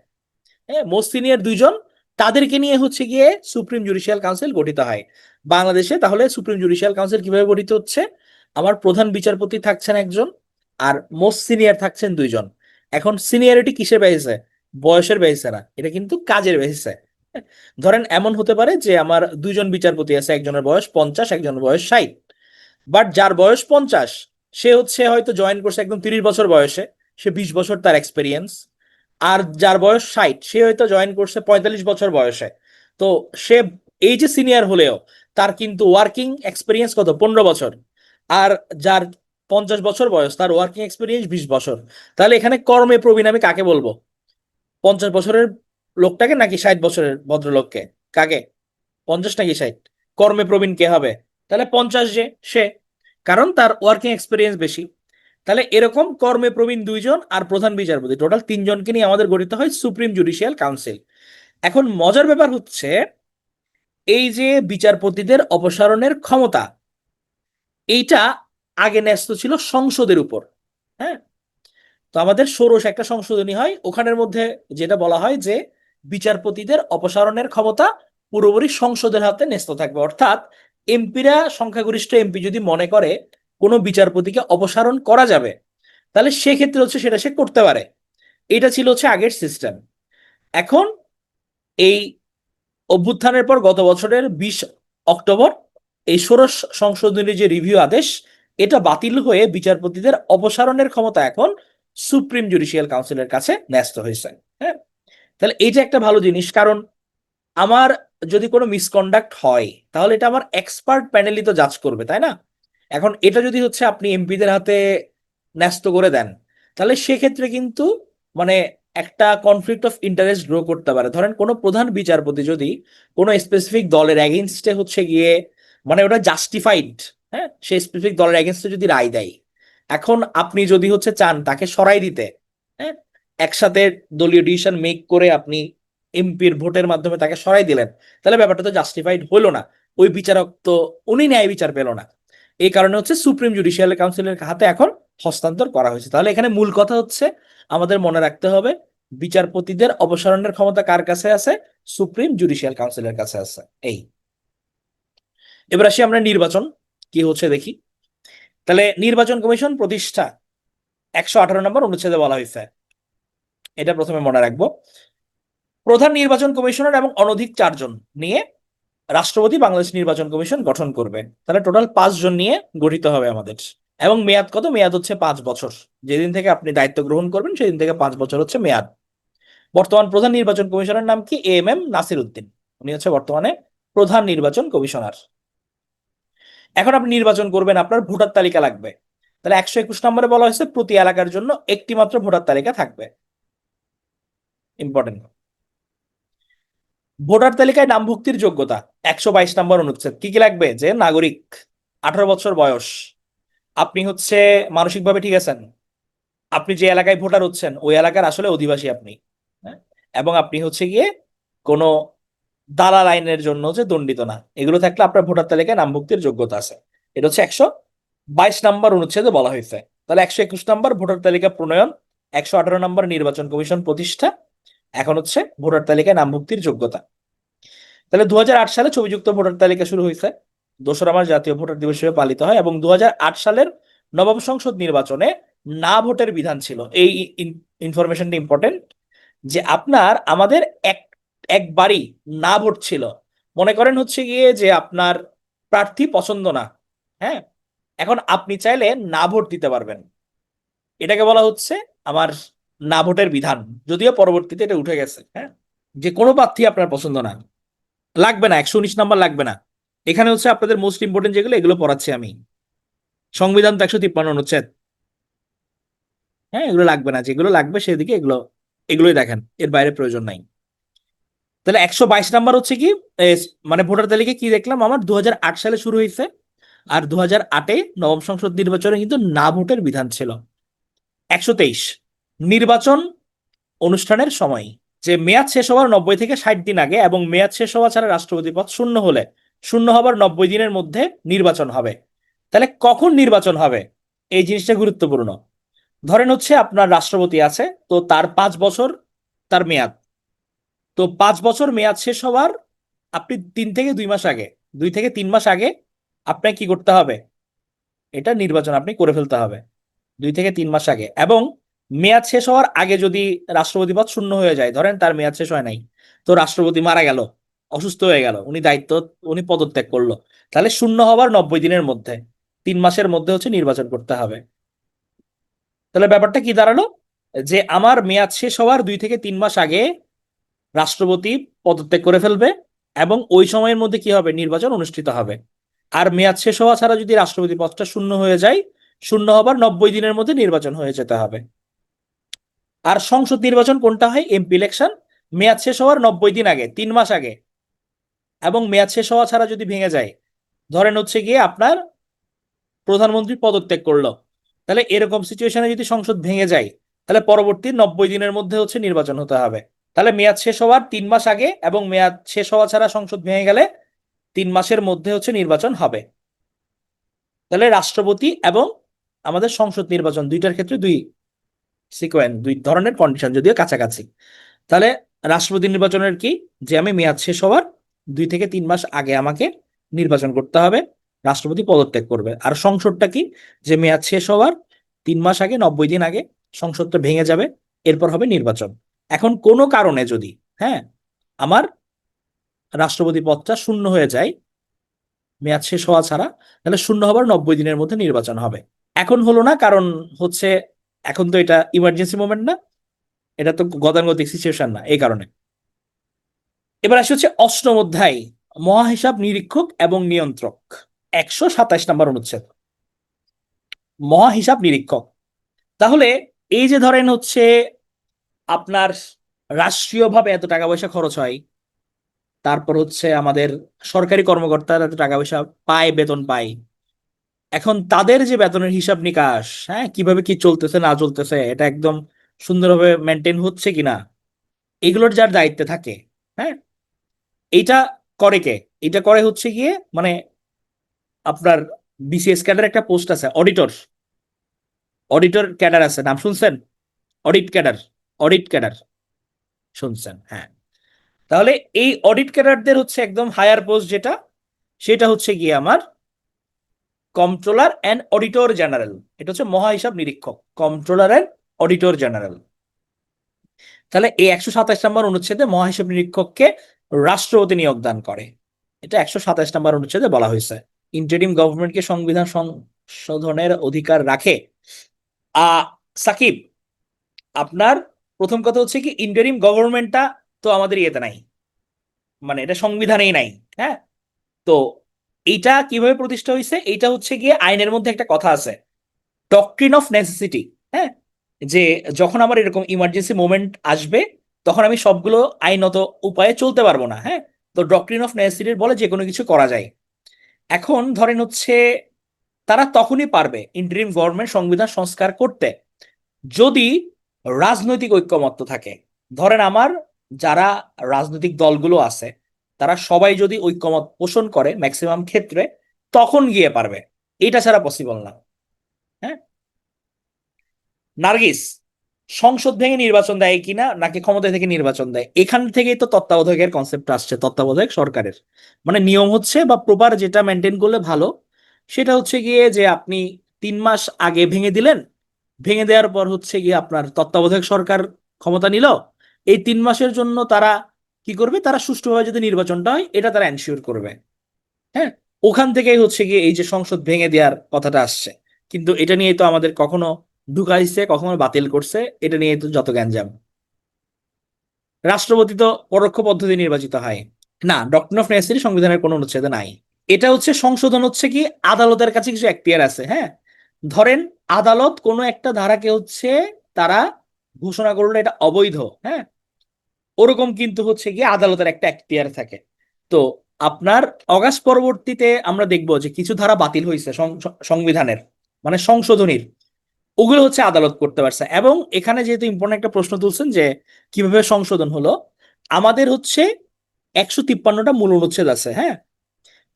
Speaker 1: হ্যাঁ, মোস্ট সিনিয়র 2 জন, তাদেরকে নিয়ে হচ্ছে গিয়ে সুপ্রিম জুডিশিয়াল কাউন্সিল গঠিত হয় বাংলাদেশে। তাহলে সুপ্রিম জুডিশিয়াল কাউন্সিল কিভাবে গঠিত হচ্ছে, আমার প্রধান বিচারপতি থাকছেন একজন, আর মোস্ট সিনিয়র থাকছেন 2 জন। এখন সিনিয়রিটি কিসের বেসিসে? বয়সের বেসিসে না, এটা কিন্তু কাজের বেসিসে। ধরেন এমন হতে পারে যে আমার 2 জন বিচারপতি আছে, একজনের বয়স 50, একজনের বয়স 60, বাট যার বয়স 50 সে হচ্ছে হয়তো জয়েন করছে একদম 30 বছর বয়সে, সে 20 বছর তার এক্সপিরিয়েন্স। আর যার বয়স 60 সে হয়তো জয়েন করছে 45 বছর বয়সে। তো সে এই যে সিনিয়র হলেও তার কিন্তু ওয়ার্কিং এক্সপিরিয়েন্স কত, 15 বছর। আর যার 50 বছর বয়স তার ওয়ার্কিং এক্সপিরিয়েন্স 20 বছর। তাহলে এখানে কর্মে প্রবীণ আমি কাকে বলবো, 50 বছরের লোকটাকে নাকি 60 বছরের ভদ্রলোককে? কাকে, 50 নাকি 60? কর্মে প্রবীণ কে হবে? তাহলে 50 যে সে, কারণ তার ওয়ার্কিং এক্সপিরিয়েন্স বেশি। তাহলে এরকম কর্মে প্রবীণ 2 জন আর প্রধান বিচারপতি, টোটাল 3 জনকে নিয়ে আমাদের গঠিত হয় সুপ্রিম জুডিশিয়াল কাউন্সিল। এখন মজার ব্যাপার হচ্ছে এই যে বিচারপতিদের অপসারণের ক্ষমতা, এইটা আগে ন্যস্ত ছিল সংসদের উপর। হ্যাঁ, তো আমাদের ষোড়শ একটা সংশোধনী হয়, ওখানের মধ্যে যেটা বলা হয় যে বিচারপতিদের অপসারণের ক্ষমতা পুরোপুরি সংসদের হাতে ন্যস্ত থাকবে। অর্থাৎ এমপিরা, সংখ্যাগরিষ্ঠ এমপি যদি মনে করে কোনো বিচারপতিকে অপসারণ করা যাবে, তাহলে সেক্ষেত্রে হচ্ছে সেটা সে করতে পারে। এটা ছিল হচ্ছে আগের সিস্টেম। এখন এই অভ্যুত্থানের পর গত বছরের 20 অক্টোবর এই ষোড়শ সংশোধনীর যে রিভিউ আদেশ, এটা বাতিল হয়ে বিচারপতিদের অপসারণের ক্ষমতা এখন সুপ্রিম জুডিশিয়াল কাউন্সিলের কাছে ন্যস্ত হয়েছে। হ্যাঁ, তাহলে এই যে একটা ভালো জিনিস, কারণ আমার যদি কোনো মিসকন্ডাক্ট হয় তাহলে এটা আমার এক্সপার্ট প্যানেলই তো জাজ করবে, তাই না? এখন এটা যদি হচ্ছে আপনি এমপিদের হাতে ন্যস্ত করে দেন, তাহলে সেক্ষেত্রে কিন্তু মানে একটা কনফ্লিক্ট অফ ইন্টারেস্ট গ্রো করতে পারে। ধরেন কোনো প্রধান বিচারপতি যদি কোনো স্পেসিফিক দলের এগেনস্টে হচ্ছে গিয়ে মানে ওটা জাস্টিফাইড, হ্যাঁ, সেই স্পেসিফিক দলের এগেনস্টে যদি রায় দেয়, এখন আপনি যদি হচ্ছে চান তাকে সরাই দিতে, হ্যাঁ, একসাথে দলীয় ডিসিশন মেক করে আপনি এমপির ভোটের মাধ্যমে তাকে সরাই দিলেন, তাহলে ব্যাপারটা তো জাস্টিফাইড হলো না। ওই বিচারক তো উনি ন্যায় বিচার পেল না। এই কারণে হচ্ছে সুপ্রিম জুডিশিয়াল কাউন্সিলের হাতে এখন হস্তান্তর করা হয়েছে। তাহলে এখানে মূল কথা হচ্ছে আমাদের মনে রাখতে হবে বিচারপতিদের অপসারণের ক্ষমতা কার কাছে আছে? সুপ্রিম জুডিশিয়াল কাউন্সিলের কাছে আছে। এই এবার আসি আমরা নির্বাচন কি হচ্ছে দেখি। তাহলে নির্বাচন কমিশন প্রতিষ্ঠা 118 নম্বর অনুচ্ছেদে বলা হয়েছে, এটা প্রথমে মনে রাখবো। প্রধান নির্বাচন কমিশনার এবং অনধিক 4 জন নিয়ে রাষ্ট্রপতি বাংলাদেশ নির্বাচন কমিশন গঠন করবে। তাহলে টোটাল 5 জন নিয়ে গঠিত হবে আমাদের। এবং মেয়াদ কত? মেয়াদ হচ্ছে 5 বছর। যেদিন থেকে আপনি দায়িত্ব গ্রহণ করবেন সেদিন থেকে 5 বছর হচ্ছে মেয়াদ। বর্তমান প্রধান নির্বাচন কমিশনার নাম কি? এম নাসির উদ্দিন। উনি হচ্ছে বর্তমানে প্রধান নির্বাচন কমিশনার। এখন আপনি নির্বাচন করবেন, আপনার ভোটার তালিকা লাগবে। তাহলে 121 নম্বরে বলা হয়েছে প্রতি এলাকার জন্য একটি মাত্র ভোটার তালিকা থাকবে। ইম্পর্টেন্ট। ভোটার তালিকায় নামভুক্তির যোগ্যতা 122 নম্বর অনুচ্ছেদ কি কি লাগবে? যে নাগরিক, 18 বছর বয়স, আপনি হচ্ছে মানসিকভাবে ঠিক আছেন, আপনি যে এলাকায় ভোটার হচ্ছেন ওই এলাকার আসলে অধিবাসী আপনি, হ্যাঁ, এবং আপনি হচ্ছে গিয়ে কোনো দালাল আইনের জন্য যে দণ্ডিত না, এগুলো থাকলে আপনার ভোটার তালিকায় নামভুক্তির যোগ্যতা আছে। এটা হচ্ছে 122 নম্বর অনুচ্ছেদে বলা হয়েছে। তাহলে 121 নম্বর ভোটার তালিকা প্রণয়ন, 118 নম্বর নির্বাচন কমিশন প্রতিষ্ঠা, এখন হচ্ছে ভোটার তালিকায় নামভুক্তির যোগ্যতা। তাহলে 2008 সালে ছবিযুক্ত ভোটার তালিকা শুরু হয়েছে। 2রা মার্চ জাতীয় ভোটার দিবস হিসেবে পালিত হয় এবং 2008 সালের নবম সংসদ নির্বাচনে না ভোটের বিধান ছিল। এই ইনফরমেশনটা ইম্পর্টেন্ট, যে আপনার আমাদের একবারই না ভোট ছিল। মনে করেন হচ্ছে গিয়ে যে আপনার প্রার্থী পছন্দ না, হ্যাঁ, এখন আপনি চাইলে না ভোট দিতে পারবেন। এটাকে বলা হচ্ছে আমার না ভোটের বিধান, যদিও পরবর্তীতে এটা উঠে গেছে। হ্যাঁ, যে কোনো প্রার্থী আপনার পছন্দ না, লাগবে না, 119 নম্বর লাগবে না। এখানে হচ্ছে আপনাদের মোস্ট ইম্পর্টেন্ট যেগুলো এগুলো পড়াচ্ছি আমি। সংবিধান তো 153 অনুচ্ছেদ, হ্যাঁ, এগুলো লাগবে না, যেগুলো লাগবে সেদিকে এগুলো, এগুলোই দেখেন, এর বাইরে প্রয়োজন নাই। তাহলে 122 নম্বর হচ্ছে কি মানে ভোটার তালিকা কি দেখলাম আমার 2008 সালে শুরু হয়েছে, আর 2008-এ নবম সংসদ নির্বাচনে কিন্তু না ভোটের বিধান ছিল। 123 নির্বাচন অনুষ্ঠানের সময়, যে মেয়াদ শেষ হওয়ার 90 থেকে 60 দিন আগে এবং মেয়াদ শেষ হওয়া ছাড়া রাষ্ট্রপতি পদ শূন্য হলে শূন্য হবার 90 দিনের মধ্যে নির্বাচন হবে। তাহলে কখন নির্বাচন হবে এই জিনিসটা গুরুত্বপূর্ণ। ধরেন হচ্ছে আপনার রাষ্ট্রপতি আছে, তো তার 5 বছর তার মেয়াদ, তো 5 বছর মেয়াদ শেষ হওয়ার আপনি 3 থেকে 2 মাস আগে, 2 থেকে 3 মাস আগে আপনাকে কি করতে হবে? এটা নির্বাচন আপনি করে ফেলতে হবে 2 থেকে 3 মাস আগে। এবং মেয়াদ শেষ হওয়ার আগে যদি রাষ্ট্রপতি পদ শূন্য হয়ে যায়, ধরেন তার মেয়াদ শেষ হয় নাই, তো রাষ্ট্রপতি মারা গেল, অসুস্থ হয়ে গেল, উনি পদত্যাগ করলো, তাহলে শূন্য হওয়ার 90 দিনের মধ্যে, 3 মাসের মধ্যে হচ্ছে নির্বাচন করতে হবে। তাহলে ব্যাপারটা কি দাঁড়ালো, যে আমার মেয়াদ শেষ হওয়ার 2 থেকে 3 মাস আগে রাষ্ট্রপতি পদত্যাগ করে ফেলবে এবং ওই সময়ের মধ্যে কি হবে? নির্বাচন অনুষ্ঠিত হবে। আর মেয়াদ শেষ হওয়া ছাড়া যদি রাষ্ট্রপতি পদটা শূন্য হয়ে যায়, শূন্য হবার 90 দিনের মধ্যে নির্বাচন হয়ে যেতে হবে। আর সংসদ নির্বাচন কোনটা হয়? এমপি ইলেকশন, মেয়াদ শেষ হওয়ার 90 দিন আগে, 3 মাস আগে, এবং মেয়াদ শেষ হওয়া ছাড়া যদি ভেঙে যায়, ধরেন হচ্ছে গিয়ে আপনার প্রধানমন্ত্রী পদত্যাগ করলো, তাহলে এরকম সিচুয়েশনে যদি সংসদ ভেঙে যায়, তাহলে পরবর্তী 90 দিনের মধ্যে হচ্ছে নির্বাচন হতে হবে। তাহলে মেয়াদ শেষ হওয়ার 3 মাস আগে এবং মেয়াদ শেষ হওয়া ছাড়া সংসদ ভেঙে গেলে 3 মাসের মধ্যে হচ্ছে নির্বাচন হবে। তাহলে রাষ্ট্রপতি এবং আমাদের সংসদ নির্বাচন দুইটার ক্ষেত্রে দুই ধরনের কন্ডিশন, যদিও কাছাকাছি। তাহলে রাষ্ট্রপতি নির্বাচনের কি, যে আমি মেয়াদ শেষ হওয়ার 2 থেকে 3 মাস আগে আমাকে নির্বাচন করতে হবে, রাষ্ট্রপতি পদত্যাগ করবে। আর সংসদটা কি, যে মেয়াদ শেষ হওয়ার 3 মাস আগে, 90 দিন আগে সংসদটা ভেঙে যাবে, এরপর হবে নির্বাচন। এখন কোনো কারণে যদি, হ্যাঁ, আমার রাষ্ট্রপতি পদটা শূন্য হয়ে যায়, মেয়াদ শেষ হওয়া ছাড়া, তাহলে শূন্য হবার 90 দিনের মধ্যে নির্বাচন হবে। এখন হলো না, কারণ হচ্ছে এখন তো এটা ইমার্জেন্সি মোমেন্ট না, এটা তো গতানুগতিক সিচুয়েশন না, এই কারণে। এবার আসি হচ্ছে অষ্টম অধ্যায়, মহাহিসাব নিরীক্ষক এবং নিয়ন্ত্রক, 127 নম্বর অনুচ্ছেদ, মহাহিসাব নিরীক্ষক। তাহলে এই যে ধরেন হচ্ছে আপনার রাষ্ট্রীয়ভাবে এত টাকা পয়সা খরচ হয়, তারপর হচ্ছে আমাদের সরকারি কর্মকর্তারা এত টাকা পয়সা পায়, বেতন পায়, এখন তাদের যে বেতনের হিসাব নিকাশ, হ্যাঁ, কিভাবে কি চলতেছে না চলতেছে, এটা একদম সুন্দরভাবে মেনটেন হচ্ছে কিনা, এগুলোর যার দায়িত্বে থাকে, হ্যাঁ, এইটা করে কে? এটা করে হচ্ছে গিয়ে মানে আপনার বিসিএস ক্যাডার একটা পোস্ট আছে, অডিটর, অডিটর ক্যাডার আছে, নাম শুনছেন? অডিট ক্যাডার, অডিট ক্যাডার শুনছেন, হ্যাঁ। তাহলে এই অডিট ক্যাডারদের হচ্ছে একদম হায়ার পোস্ট যেটা, সেটা হচ্ছে গিয়ে আমার কন্ট্রোলার অ্যান্ড অডিটর জেনারেল। এটা হচ্ছে মহাহিসাব নিরীক্ষক, কন্ট্রোলার অ্যান্ড অডিটর জেনারেল। তাহলে এই 127 নম্বর অনুচ্ছেদে মহাহিসাব নিরীক্ষককে রাষ্ট্রপতি নিয়োগ দান করে, এটা 127 নম্বর অনুচ্ছেদে বলা হয়েছে। ইন্টারিম গভর্নমেন্টকে সংবিধান সংশোধনের অধিকার রাখে। সাকিব, আপনার প্রথম কথা হচ্ছে কি, ইন্টারিম গভর্নমেন্টটা তো আমাদের ইয়েতে নাই, মানে এটা সংবিধানেই নাই, হ্যাঁ। তো এইটা কিভাবে প্রতিষ্ঠা হয়েছে? এইটা হচ্ছে গিয়ে আইনের মধ্যে একটা কথা আছে, ডক্ট্রিন অফ নেসেসিটি, হ্যাঁ, যে যখন আমার এরকম ইমার্জেন্সি মোমেন্ট আসবে, তখন আমি সবগুলো আইনত উপায়ে চলতে পারবো না, হ্যাঁ। তো ডক্ট্রিন অফ নেসেসিটির বলে যে কোনো কিছু করা যায়। এখন ধরেন হচ্ছে তারা তখনই পারবে ইন্টারিম গভর্নমেন্ট সংবিধান সংস্কার করতে যদি রাজনৈতিক ঐক্যমত্য থাকে। ধরেন আমার যারা রাজনৈতিক দলগুলো আছে, তারা সবাই যদি ঐক্যমত পোষণ করে ম্যাক্সিমাম ক্ষেত্রে, তখন গিয়ে পারবে, এটা ছাড়া পসিবল না, হ্যাঁ। নার্গিস, সংসদ ভেঙে নির্বাচন দেয় কিনা নাকি ক্ষমতা থেকে নির্বাচন দেয়, এখান থেকেই তো তত্ত্বাবধায়কের কনসেপ্ট আসছে, তত্ত্বাবধায়ক সরকারের মানে নিয়ম হচ্ছে বা প্রপার যেটা মেনটেন করলে ভালো, সেটা হচ্ছে গিয়ে যে আপনি 3 মাস আগে ভেঙে দিলেন, ভেঙে দেওয়ার পর হচ্ছে গিয়ে আপনার তত্ত্বাবধায়ক সরকার ক্ষমতা নিল, এই 3 মাসের জন্য তারা কি করবে, তারা সুষ্ঠুভাবে যদি নির্বাচনটা হয় এটা তারা এনশিওর করবে, হ্যাঁ। ওখান থেকেই হচ্ছে গিয়ে এই যে সংসদ ভেঙে দেওয়ার কথাটা আসছে, কিন্তু এটা নিয়ে তো আমাদের কখনো ঢুকাইছে, কখনো বাতিল করছে, এটা নিয়ে তো যত গ্যাঞ্জাম। রাষ্ট্রপতি তো পরোক্ষ পদ্ধতি নির্বাচিত হয় না, ডক্ট্রিন অফ নেসেসিটি সংবিধানের কোনো অনুচ্ছেদে নাই। এটা হচ্ছে সংশোধন হচ্ছে কি, আদালতের কাছে কিছু এখতিয়ার আছে, হ্যাঁ। ধরেন আদালত কোনো একটা ধারাকে হচ্ছে তারা ঘোষণা করলো এটা অবৈধ, হ্যাঁ, ওরকম কিন্তু হচ্ছে গিয়ে আদালতের একটা এখতিয়ার থাকে। তো আপনার অগাস্ট পরবর্তীতে আমরা দেখবো যে কিছু ধারা বাতিল হয়েছে সংবিধানের, মানে সংশোধনীর, ওগুলো হচ্ছে আদালত করতে পারছে। এবং এখানে যেহেতু ইম্পর্টেন্ট একটা প্রশ্ন তুলছেন যে কিভাবে সংশোধন হলো, আমাদের হচ্ছে 153টা মূল অনুচ্ছেদ আছে, হ্যাঁ,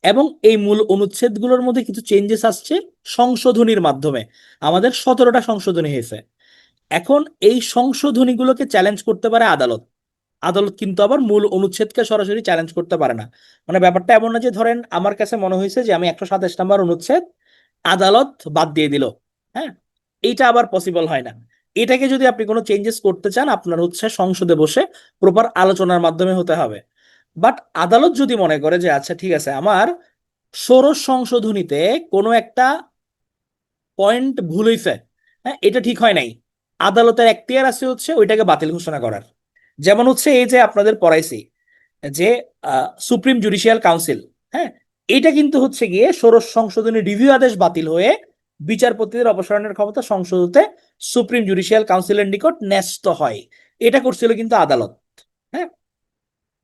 Speaker 1: এবং এই মূল অনুচ্ছেদগুলোর মধ্যে কিছু চেঞ্জেস আসছে সংশোধনীর মাধ্যমে, আমাদের 17টা সংশোধনী হয়েছে। এখন এই সংশোধনীগুলোকে চ্যালেঞ্জ করতে পারে আদালত, আদালত কিন্তু আবার মূল অনুচ্ছেদকে সরাসরি চ্যালেঞ্জ করতে পারে না। মানে ব্যাপারটা এমন না যে ধরেন আমার কাছে মনে হয়েছে যে আমি 127 নম্বর অনুচ্ছেদ, আদালত বাদ দিয়ে দিল, হ্যাঁ, এইটা আবার পসিবল হয় না। এটাকে যদি আপনি কোনো চেঞ্জেস করতে চান, আপনার হচ্ছে সংসদে বসে প্রপার আলোচনার মাধ্যমে হতে হবে। বাট আদালত যদি মনে করে যে আচ্ছা ঠিক আছে, আমার ষোড়শ সংশোধনীতে কোনো একটা পয়েন্ট ভুল হয়েছে, হ্যাঁ, এটা ঠিক হয় নাই, আদালতের এখতিয়ার আছে হচ্ছে ওইটাকে বাতিল ঘোষণা করার। যেমন হচ্ছে এই যে আপনাদের পড়াইছি যে সুপ্রিম জুডিশিয়াল কাউন্সিল, হ্যাঁ, এটা কিন্তু হচ্ছে গিয়ে ষোড়শ সংশোধনী রিভিউ আদেশ বাতিল হয়ে বিচারপতিদের অপসারণের ক্ষমতা সংসদে সুপ্রিম জুডিশিয়াল কাউন্সিলের নিকট ন্যস্ত হয়, এটা করছিল কিন্তু আদালত, হ্যাঁ।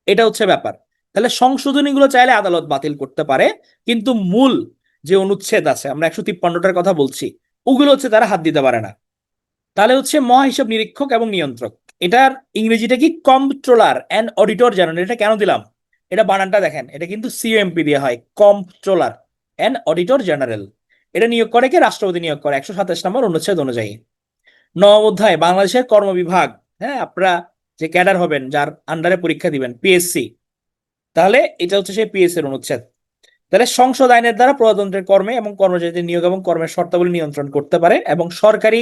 Speaker 1: এটা হচ্ছে ব্যাপার। তাহলে সংশোধনীগুলো চাইলে আদালত বাতিল করতে পারে, কিন্তু মূল যে অনুচ্ছেদ আছে, আমরা 153টার কথা বলছি, ওগুলো হচ্ছে তারা হাত দিতে পারে না। তাহলে হচ্ছে মহাহিসাব নিরীক্ষক এবং নিয়ন্ত্রক, এটার ইংরেজিটা কি, কম্পট্রোলার অ্যান্ড অডিটর জেনারেল। এটা কেন দিলাম, এটা বানানটা দেখেন, এটা কিন্তু সিএমপি দিয়ে হয়, কম্পট্রোলার অ্যান্ড অডিটর জেনারেল। এটা নিয়োগ করে কে? রাষ্ট্রপতি নিয়োগ করে 127 নম্বর অনুচ্ছেদ অনুযায়ী। নবম অধ্যায়, বাংলাদেশের কর্ম বিভাগ, হ্যাঁ, আপনারা যে ক্যাডার হবেন, যার আন্ডারে পরীক্ষা দিবেন, পিএসসি, তাহলে এটা হচ্ছে সেই পিএসসি এর অনুচ্ছেদ। তাহলে সংসদ আইনের দ্বারা প্রজাতন্ত্রের কর্মে এবং কর্মচারীদের নিয়োগ এবং কর্মের শর্তাবলী নিয়ন্ত্রণ করতে পারে, এবং সরকারি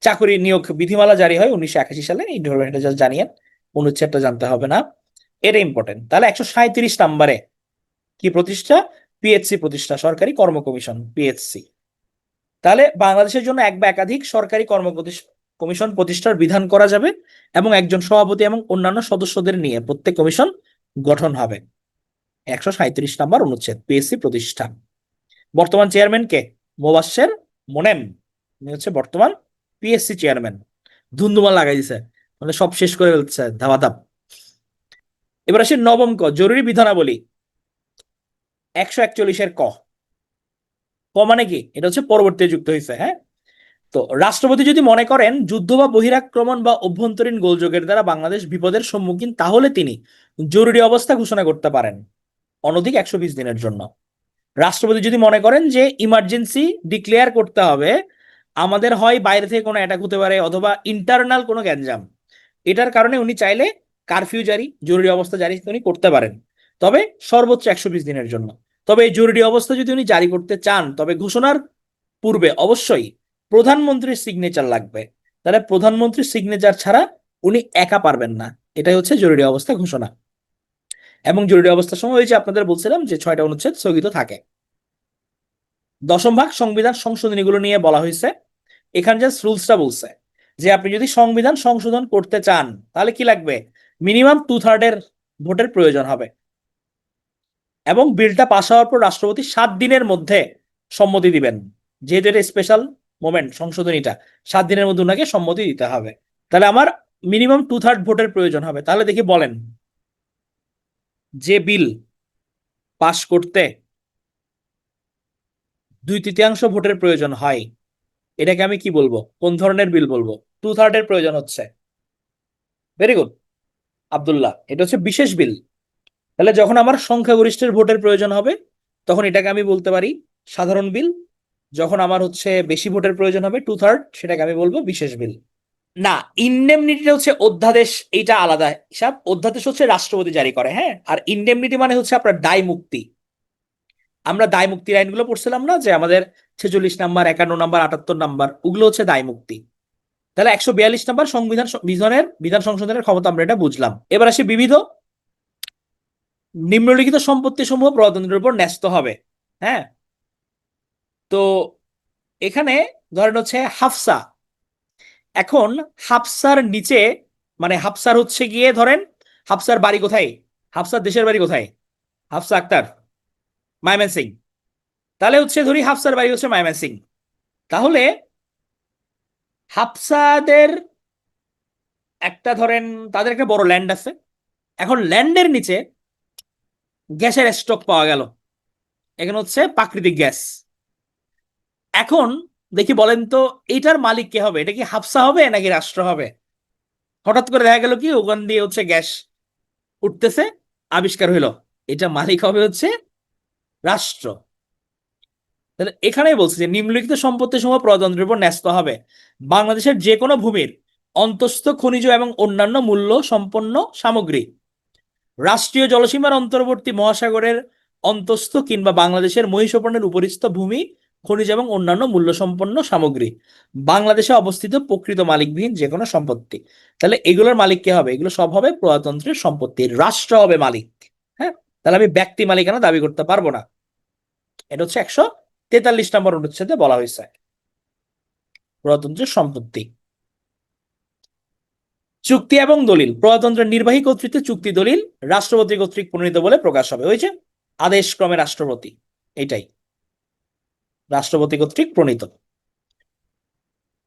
Speaker 1: চাকরি নিয়োগ বিধিমালা জারি হয় 1981 সালে, এই ধরনের জাস্ট জানিয়েন, অনুচ্ছেদটা জানতে হবে না, এটা ইম্পর্টেন্ট। তাহলে 137 নম্বরে কি প্রতিষ্ঠা? পিএইচসি প্রতিষ্ঠা, সরকারি কর্ম কমিশন, পিএইচসি। তাহলে বাংলাদেশের জন্য এক বা একাধিক সরকারি কমিশন প্রতিষ্ঠার বিধান করা যাবে এবং একজন সভাপতি এবং অন্যান্য সদস্যদের নিয়ে প্রত্যেক কমিশন গঠন হবে। 137 নম্বর অনুচ্ছেদ, পিএসসি প্রতিষ্ঠা। বর্তমান চেয়ারম্যান কে? মোবাশ্বের মোনেম, উনি হচ্ছে বর্তমান পিএসসি চেয়ারম্যান। ধুন্দুমাল লাগাই দিছে, মানে সব শেষ করে ফেলছে ধামাধাপ। এবার আসি নবম ক, জরুরি বিধানাবলী। 141-এর ক। ক মানে কি? এটা হচ্ছে পরবর্তী যুক্ত হয়েছে। হ্যাঁ, তো রাষ্ট্রপতি যদি মনে করেন যুদ্ধ বা বহিরাক্রমণ বা অভ্যন্তরীণ গোলযোগের দ্বারা বাংলাদেশ বিপদের সম্মুখীন, তাহলে তিনি জরুরি অবস্থা ঘোষণা করতে পারেন অনধিক 120 দিনের জন্য। রাষ্ট্রপতি যদি মনে করেন যে ইমার্জেন্সি ডিক্লেয়ার করতে হবে, আমাদের হয় বাইরে থেকে কোনো অ্যাটাক হতে পারে অথবা ইন্টারনাল কোনো গ্যাঞ্জাম, এটার কারণে উনি চাইলে কারফিউ জারি, জরুরি অবস্থা জারি উনি করতে পারেন, তবে সর্বোচ্চ 120 দিনের জন্য। তবে এই জরুরি অবস্থা যদি উনি জারি করতে চান, তবে ঘোষণার পূর্বে অবশ্যই প্রধানমন্ত্রীর সিগনেচার লাগবে। তাহলে প্রধানমন্ত্রীর সিগনেচার ছাড়া উনি একা পারবেন না। এটাই হচ্ছে জরুরি অবস্থা ঘোষণা। এবং জরুরি অবস্থার সময় ওই যে আপনাদের বলছিলাম যে 6টা অনুচ্ছেদ স্থগিত থাকে। দশম ভাগ সংবিধান সংশোধনীগুলো নিয়ে বলা হয়েছে। এখানে জাস্ট রুলসটা বলছে যে আপনি যদি সংবিধান সংশোধন করতে চান তাহলে কি লাগবে? মিনিমাম 2/3 ভোটের প্রয়োজন হবে এবং বিলটা পাশ হওয়ার পর রাষ্ট্রপতি 7 দিনের মধ্যে সম্মতি দিবেন। যেহেতু এটা স্পেশাল মোমেন্ট, সংশোধনীটা 7 দিনের মধ্যে ওনাকে সম্মতি দিতে হবে। তাহলে আমার মিনিমাম 2/3 ভোটের প্রয়োজন হবে। তাহলে দেখি বলেন, যে বিল পাশ করতে 2/3 ভোটের প্রয়োজন হয়, এটাকে আমি কি বলবো? কোন ধরনের বিল বলবো? 2/3 প্রয়োজন হচ্ছে। ভেরি গুড আব্দুল্লাহ, এটা হচ্ছে বিশেষ বিল। তাহলে যখন আমার সংখ্যাগরিষ্ঠের ভোটের প্রয়োজন হবে, তখন এটাকে আমি বলতে পারি সাধারণ বিল। যখন আমার হচ্ছে বেশি ভোটের প্রয়োজন হবে, 2/3, সেটাকে আমি বলবো বিশেষ বিল। না, ইনডেমনিটিটা হচ্ছে অধ্যাদেশ, এইটা আলাদা হিসাব। অধ্যাদেশ হচ্ছে রাষ্ট্রপতি জারি করে। হ্যাঁ, আর ইনডেমনিটি মানে হচ্ছে আপনার দায় মুক্তি। আমরা দায় মুক্তির আইনগুলো পড়ছিলাম না, যে আমাদের 46 নাম্বার, 51 নাম্বার, 78 নাম্বার, ওগুলো হচ্ছে দায় মুক্তি। তাহলে 142 নাম্বার বিধান সংশোধনের ক্ষমতা, আমরা এটা বুঝলাম। এবার আসি বিবিধ। নিম্নলিখিত সম্পত্তি সমূহ প্রজাতন্ত্রের উপর ন্যস্ত হবে। হ্যাঁ, তো এখানে ধরেন হচ্ছে হাফসা। এখন হাফসার নিচে, মানে হাফসার হচ্ছে গিয়ে ধরেন হাফসার বাড়ি কোথায়? হাফসার দেশের বাড়ি কোথায়? হাফসা আক্তার ময়মনসিং। তাহলে হচ্ছে ধরি হাফসার বাড়ি হচ্ছে ময়মনসিং। তাহলে হাফসাদের একটা ধরেন তাদের একটা বড় ল্যান্ড আছে। এখন ল্যান্ডের নিচে গ্যাসের স্টক পাওয়া গেল, এখানে হচ্ছে প্রাকৃতিক গ্যাস। এখন দেখি বলেন তো, এইটার মালিক কে হবে? এটা কি হাফসা হবে নাকি রাষ্ট্র হবে? হঠাৎ করে দেখা গেল কি ওখান দিয়ে হচ্ছে গ্যাস উঠতেছে, আবিষ্কার হইলো, এটা মালিক হবে হচ্ছে রাষ্ট্র। তাহলে এখানেই বলছে যে নিম্নলিখিত সম্পত্তি সমূহ প্রজাতন্ত্রের উপর ন্যস্ত হবে। বাংলাদেশের যে কোনো ভূমির অন্তঃস্থ খনিজ এবং অন্যান্য মূল্য সম্পন্ন সামগ্রী, রাষ্ট্রীয় জলসীমার অন্তর্বর্তী মহাসাগরের অন্তঃস্থ কিংবা বাংলাদেশের মহিষপণ্যের উপরিস্থ ভূমি, খনিজ এবং অন্যান্য মূল্যসম্পন্ন সামগ্রী, বাংলাদেশে অবস্থিত প্রকৃত মালিকবিহীন যে কোনো সম্পত্তি। তাহলে এগুলোর মালিক কে হবে? এগুলো সব হবে প্রজাতন্ত্রের সম্পত্তি, রাষ্ট্র হবে মালিক। হ্যাঁ, তাহলে আমি ব্যক্তি মালিকানা দাবি করতে পারবো না। এটা হচ্ছে 143 নম্বর অনুচ্ছেদে বলা হয়েছে প্রজাতন্ত্রের সম্পত্তি। চুক্তি এবং দলিল। প্রজাতন্ত্রের নির্বাহী কর্তৃত্বে চুক্তি দলিল রাষ্ট্রপতি কর্তৃক প্রণীত বলে প্রকাশ হবে। ওই যে আদেশ ক্রমে রাষ্ট্রপতি, এটাই রাষ্ট্রপতি কর্তৃক প্রণীত।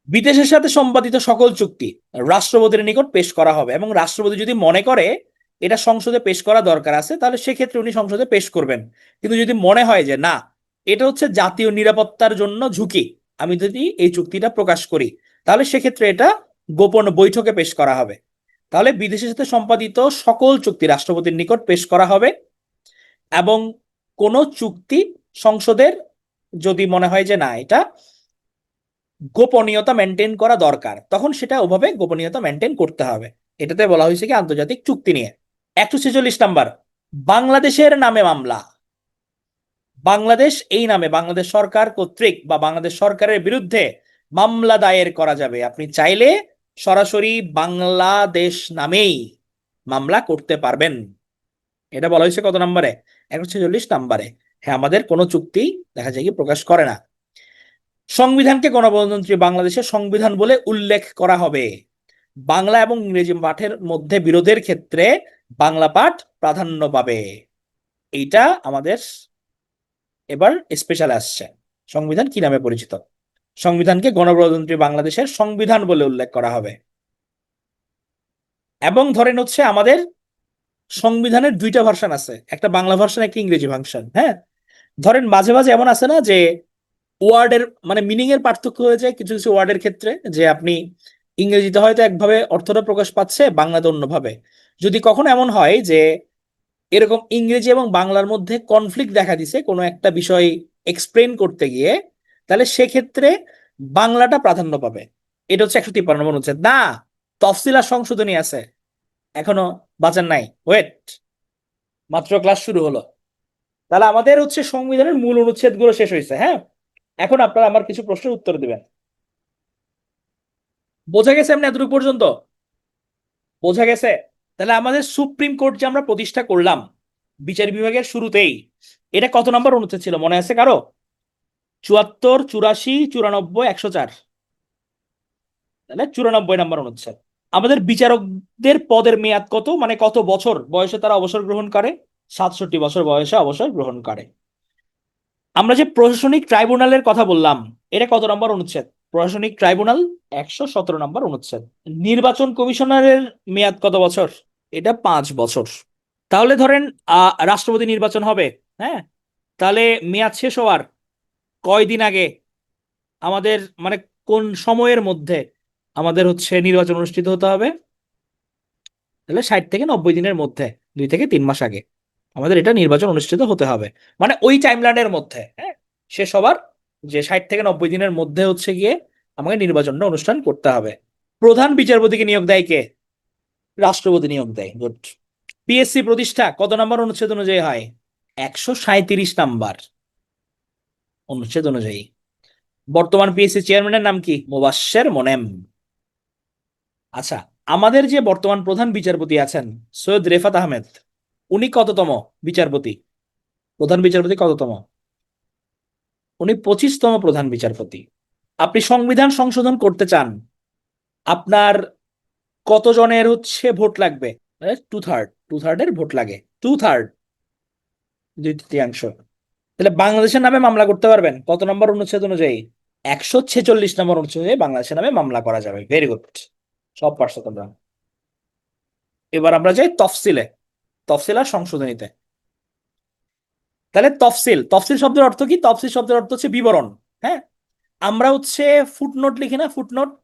Speaker 1: বিদেশের সাথে সম্পাদিত সকল চুক্তি রাষ্ট্রপতির নিকট পেশ করা হবে এবং রাষ্ট্রপতি যদি মনে করে এটা সংসদে পেশ করা দরকার আছে, তাহলে সেক্ষেত্রে উনি সংসদে পেশ করবেন। কিন্তু যদি মনে হয় যে না, এটা হচ্ছে জাতীয় নিরাপত্তার জন্য ঝুঁকি, আমি যদি এই চুক্তিটা প্রকাশ করি, তাহলে সেক্ষেত্রে এটা গোপন বৈঠকে পেশ করা হবে। তাহলে বিদেশের সাথে সম্পাদিত সকল চুক্তি রাষ্ট্রপতির নিকট পেশ করা হবে এবং কোন চুক্তি সংসদের যদি মনে হয় যে না, এটা গোপনীয়তা মেনটেন করা দরকার, তখন সেটা ওভাবে গোপনীয়তা মেনটেন করতে হবে। এটাতে বলা হয়েছে কি আন্তর্জাতিক চুক্তি নিয়ে। 146 নাম্বার, বাংলাদেশের নামে মামলা। বাংলাদেশ এই নামে বাংলাদেশ সরকার কর্তৃক বা বাংলাদেশ সরকারের বিরুদ্ধে মামলা দায়ের করা যাবে। আপনি চাইলে সরাসরি বাংলাদেশ নামেই মামলা করতে পারবেন। এটা বলা হয়েছে কত নম্বরে? 146 নাম্বারে। হ্যাঁ, আমাদের কোনো চুক্তি দেখা যায় কি প্রকাশ করে না। সংবিধানকে গণপ্রজাতন্ত্রী বাংলাদেশের সংবিধান বলে উল্লেখ করা হবে। বাংলা এবং ইংরেজি পাঠের মধ্যে বিরোধের ক্ষেত্রে বাংলা পাঠ প্রাধান্য পাবে। এইটা আমাদের এবার স্পেশাল আসছে। সংবিধান কি নামে পরিচিত? সংবিধানকে গণপ্রজাতন্ত্রী বাংলাদেশের সংবিধান বলে উল্লেখ করা হবে। এবং ধরেন হচ্ছে আমাদের সংবিধানের দুইটা ভার্সন আছে, একটা বাংলা ভার্সন, একটা ইংরেজি ভার্সন। হ্যাঁ, ধরেন মাঝে মাঝে এমন আছে না যে ওয়ার্ডের মানে মিনিং এর পার্থক্য হয়ে যায় কিছু কিছু ওয়ার্ডের ক্ষেত্রে, যে আপনি ইংরেজিতে হয়তো একভাবে অর্থটা প্রকাশ পাচ্ছে, বাংলাতে অন্যভাবে। যদি কখনো এমন হয় যে এরকম ইংরেজি এবং বাংলার মধ্যে কনফ্লিক্ট দেখা দিছে কোনো একটা বিষয় এক্সপ্লেন করতে গিয়ে, তাহলে সেক্ষেত্রে বাংলাটা প্রাধান্য পাবে। এটা হচ্ছে 153 নম্বর অনুচ্ছেদ। না, তফসিল আর সংশোধনী আছে, এখনো বাঁচান নাই, ওয়েট, মাত্র ক্লাস শুরু হলো। তাহলে আমাদের হচ্ছে সংবিধানের মূল অনুচ্ছেদ গুলো শেষ হয়েছে। হ্যাঁ, এখন আপনারা আমার কিছু প্রশ্নের উত্তর দিবেন। বোঝা গেছে এমনি এতটুকু পর্যন্ত? বোঝা গেছে? তাহলে আমাদের সুপ্রিম কোর্ট যে আমরা প্রতিষ্ঠা করলাম বিচার বিভাগের শুরুতেই, এটা কত নম্বর অনুচ্ছেদ ছিল মনে আছে কারো? 74, 84, 94, 104। তাহলে 94 নম্বর অনুচ্ছেদ। আমাদের বিচারকদের পদের মেয়াদ কত, মানে কত বছর বয়সে তারা অবসর গ্রহণ করে? 67 বছর বয়সে অবসর গ্রহণ করে। আমরা যে প্রশাসনিক ট্রাইব্যুনালের কথা বললাম, এটা কত নম্বর অনুচ্ছেদ? প্রশাসনিক ট্রাইব্যুনাল 117 নম্বর অনুচ্ছেদ। নির্বাচন কমিশনারের মেয়াদ কত বছর? এটা 5 বছর। তাহলে ধরেন রাষ্ট্রপতি নির্বাচন হবে। হ্যাঁ, তাহলে মেয়াদ শেষ হওয়ার কয়দিন আগে আমাদের মানে কোন সময়ের মধ্যে আমাদের হচ্ছে নির্বাচন অনুষ্ঠিত হতে হবে? তাহলে 60 থেকে 90 দিনের মধ্যে, 2 থেকে 3 মাস আগে আমাদের এটা নির্বাচন অনুষ্ঠিত হতে হবে। মানে ওই টাইমলাইনের মধ্যে, হ্যাঁ, শেষ হবার যে 60 থেকে 90 দিনের মধ্যে হচ্ছে গিয়ে আমাকে নির্বাচনটা অনুষ্ঠান করতে হবে। প্রধান বিচারপতিকে নিয়োগ দেয় কে? রাষ্ট্রপতি নিয়োগ দেয়। গুড। পিএসসি প্রতিষ্ঠা কত নম্বর অনুচ্ছেদ অনুযায়ী হয়? 137 নম্বর অনুচ্ছেদ অনুযায়ী। বর্তমান পিএসসি চেয়ারম্যানের নাম কি? মোবাশ্বের মোনেম। আচ্ছা, আমাদের যে বর্তমান প্রধান বিচারপতি আছেন সৈয়দ রেফাত আহমেদ, উনি কততম বিচারপতি? প্রধান বিচারপতি কততম? উনি 25তম প্রধান বিচারপতি। আপনি সংবিধান সংশোধন করতে চান, আপনার কতজনের হচ্ছে ভোট লাগবে? 2/3, 2/3 ভোট লাগে। 2/3, 2/3। তাহলে বাংলাদেশের নামে মামলা করতে পারবেন কত নম্বর অনুচ্ছেদ অনুযায়ী? 146 নম্বর অনুচ্ছেদ অনুযায়ী বাংলাদেশের নামে মামলা করা যাবে। ভেরি গুড, সব পারছো তোমরা। এবার আমরা যাই তফসিলে, তফসিল আর সংশোধনীতে। তাহলে তফসিল, তফসিল শব্দের অর্থ কি? তফসিল শব্দের অর্থ হচ্ছে বিবরণ। হ্যাঁ, আমরা হচ্ছে ফুটনোট লিখি না, ফুটনোট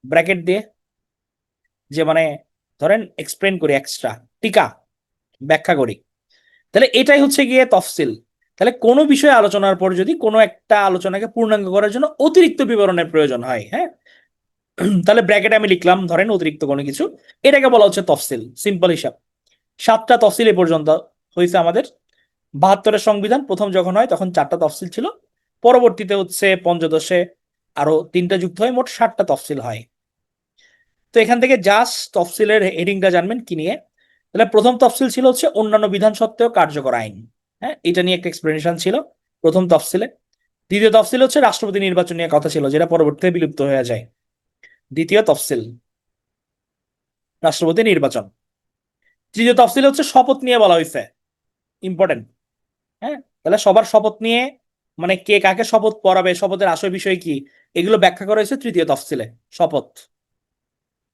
Speaker 1: ব্র্যাকেট দিয়ে, যে মানে ধরেন এক্সপ্লেন করি, এক্সট্রা টিকা ব্যাখ্যা করি। তাহলে এটাই হচ্ছে গিয়ে তফসিল। তাহলে কোনো বিষয়ে আলোচনার পর যদি কোনো একটা আলোচনাকে পূর্ণাঙ্গ করার জন্য অতিরিক্ত বিবরণের প্রয়োজন হয়, হ্যাঁ, তাহলে ব্র্যাকেটে আমি লিখলাম ধরেন অতিরিক্ত কোনো কিছু, এটাকে বলা হচ্ছে তফসিল। সিম্পল হিসাব। 7টা তফসিল এ পর্যন্ত হয়েছে আমাদের। 72-এর সংবিধান প্রথম যখন হয় তখন 4টা তফসিল ছিল, পরবর্তীতে হচ্ছে পঞ্চদশে আরো 3টা যুক্ত হয়, মোট 7টা তফসিল হয়। তো এখান থেকে জাস্ট তফসিলের হেডিংটা জানবেন কি নিয়ে। তাহলে প্রথম তফসিল ছিল হচ্ছে অন্যান্য বিধান সত্ত্বেও কার্যকর আইন। হ্যাঁ, এটা নিয়ে একটা এক্সপ্লেনেশন ছিল প্রথম তফসিলে। দ্বিতীয় তফসিল হচ্ছে রাষ্ট্রপতি নির্বাচন নিয়ে কথা ছিল, যেটা পরবর্তীতে বিলুপ্ত হয়ে যায়। দ্বিতীয় তফসিল রাষ্ট্রপতি নির্বাচন। তৃতীয় তফসিল হচ্ছে শপথ নিয়ে বলা হয়েছে, ইম্পর্টেন্ট। হ্যাঁ, তাহলে সবার শপথ নিয়ে, মানে কে কাকে শপথ পড়াবে, শপথের আসল বিষয় কি, এগুলো ব্যাখ্যা করা হয়েছে তৃতীয় তফসিলে, শপথ।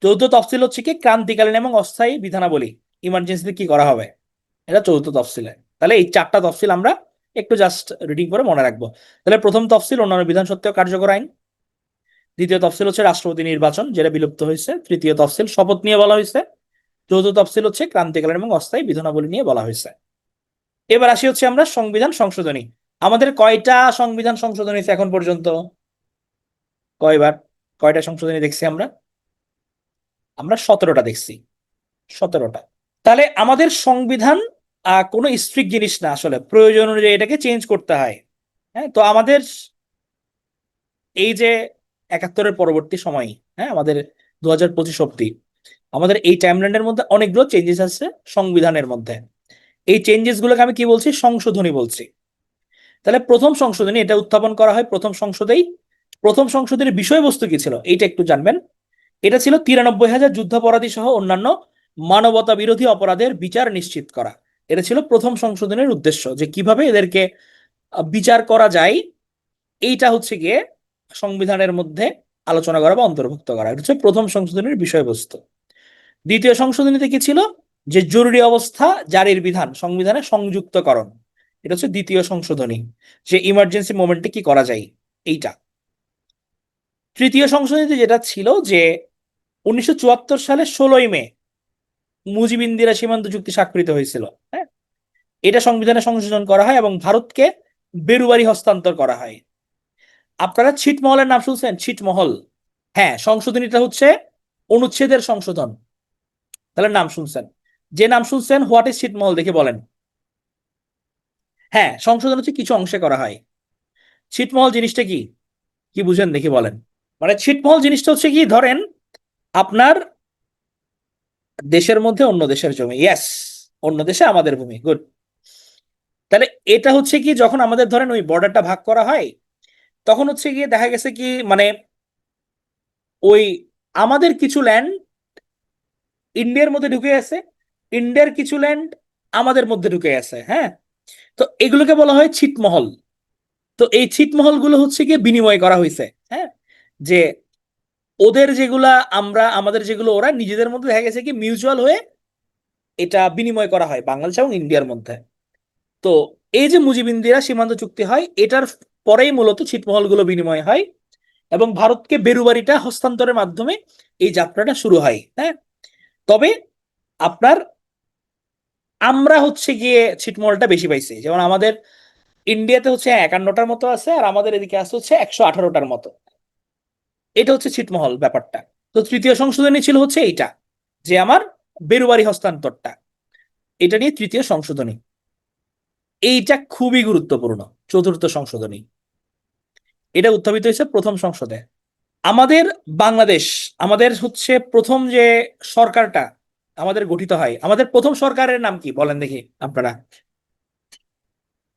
Speaker 1: চতুর্থ তফসিল হচ্ছে কি ক্রান্তিকালীন এবং অস্থায়ী বিধানাবলী, ইমার্জেন্সিতে কি করা হবে, এটা চতুর্থ তফসিলে। তাহলে এই 4টা তফসিল আমরা একটু জাস্ট রিডিং করে মনে রাখবো। তাহলে প্রথম তফসিল অন্যান্য বিধান সত্ত্বেও কার্যকর আইন। দ্বিতীয় তফসিল হচ্ছে রাষ্ট্রপতি নির্বাচন, যেটা বিলুপ্ত হয়েছে। তৃতীয় তফসিল শপথ নিয়ে বলা হয়েছে। চতুর্থ তফসিল হচ্ছে ক্রান্তিকালীন এবং অস্থায়ী বিধানাবলী নিয়ে বলা হয়েছে। এবার আসি হচ্ছে আমরা সংবিধান সংশোধনী। আমাদের কয়টা সংবিধান সংশোধনী হয়েছে এখন পর্যন্ত? কয়বার, কয়টা সংশোধনী দেখছি আমরা? আমরা 17টা দেখছি, 17টা। তাহলে আমাদের সংবিধান কোনো স্ট্রিক্ট জিনিস না, আসলে প্রয়োজন অনুযায়ী এটাকে চেঞ্জ করতে হয়। হ্যাঁ, তো আমাদের এই যে 71-এর পরবর্তী সময়, হ্যাঁ, আমাদের 2025 অব্দি আমাদের এই টাইমলাইনের মধ্যে অনেকগুলো চেঞ্জেস আছে সংবিধানের মধ্যে। এই চেঞ্জেস গুলোকে আমি কি বলছি? সংশোধনী বলছি। তাহলে প্রথম সংশোধনী এটা উত্থাপন করা হয় প্রথম সংসদেই। প্রথম সংশোধনীর বিষয়বস্তু কি ছিল এইটা একটু জানবেন। এটা ছিল 93,000 যুদ্ধাপরাধী সহ অন্যান্য মানবতা বিরোধী অপরাধের বিচার নিশ্চিত করা। এটা ছিল প্রথম সংশোধনের উদ্দেশ্য, যে কিভাবে এদেরকে বিচার করা যায় এইটা হচ্ছে গিয়ে সংবিধানের মধ্যে আলোচনা করা বা অন্তর্ভুক্ত করা। এটা হচ্ছে প্রথম সংশোধনের বিষয়বস্তু। দ্বিতীয় সংশোধনীতে কি ছিল? যে জরুরি অবস্থা জারির বিধান সংবিধানে সংযুক্তকরণ। এটা হচ্ছে দ্বিতীয় সংশোধনী, যে ইমার্জেন্সি মোমেন্টে কি করা যায় এইটা। তৃতীয় সংশোধনীতে যেটা ছিল যে 1974 সালে 16ই মে মুজিব ইন্দিরা সীমান্ত চুক্তি স্বাক্ষরিত হয়েছিল। হ্যাঁ, এটা সংবিধানে সংশোধন করা হয় এবং ভারতকে বেরুবারি হস্তান্তর করা হয়। আপনারা ছিটমহলের নাম শুনছেন? ছিটমহল, হ্যাঁ, সংশোধনীটা হচ্ছে অনুচ্ছেদের সংশোধন। তাহলে নাম শুনছেন, যে নাম শুনছেন হোয়াট ইজ ছিটমহল দেখে বলেন। হ্যাঁ, সংশোধন হচ্ছে কিছু অংশে করা হয়। ছিটমহল জিনিসটা কি, কি বুঝেন দেখি বলেন। মানে ছিটমহল জিনিসটা হচ্ছে কি, ধরেন আপনার দেশের মধ্যে অন্য দেশের জমি, ইয়েস, অন্য দেশে আমাদের ভূমি, গুড। তাহলে এটা হচ্ছে কি, যখন আমাদের ধরেন ওই বর্ডারটা ভাগ করা হয়, তখন হচ্ছে গিয়ে দেখা গেছে কি, মানে ওই আমাদের কিছু ল্যান্ড ইন্ডিয়ার মধ্যে ঢুকে আছে, ইন্ডিয়ার কিছু ল্যান্ড আমাদের মধ্যে ঢুকে আছে। হ্যাঁ, তো এগুলোকে বলা হয় ছিটমহল। তো এই ছিটমহল গুলো হচ্ছে গিয়ে বিনিময় করা হয়েছে। হ্যাঁ, যে ওদের যেগুলা আমরা, আমাদের যেগুলো ওরা, নিজেদের মধ্যে দেখা গেছে কি মিউচুয়াল হয়ে এটা বিনিময় করা হয় বাংলাদেশ এবং ইন্ডিয়ার মধ্যে। তো এই যে মুজিব ইন্দিরা সীমান্ত চুক্তি হয়, এটার পরেই মূলত ছিটমহল গুলো বিনিময় হয় এবং ভারতকে বেরুবারিটা হস্তান্তরের মাধ্যমে এই যাত্রাটা শুরু হয়। হ্যাঁ, তবে আপনার আমরা হচ্ছে গিয়ে ছিটমহলটা বেশি পাইছি। যেমন আমাদের ইন্ডিয়াতে হচ্ছে 51টার মতো আছে, আর আমাদের এদিকে আছে হচ্ছে 118টার মতো। এটা হচ্ছে ছিটমহল ব্যাপারটা। তো তৃতীয় সংশোধনী ছিল হচ্ছে এইটা, যে আমার বেরুবারি হস্তান্তরটা, এটা নিয়ে তৃতীয় সংশোধনী। এইটা খুবই গুরুত্বপূর্ণ। চতুর্থ সংশোধনী এটা উত্থাপিত হয়েছে প্রথম সংসদে। আমাদের বাংলাদেশ, আমাদের হচ্ছে প্রথম যে সরকারটা আমাদের গঠিত হয়, আমাদের প্রথম সরকারের নাম কি বলেন দেখি আপনারা।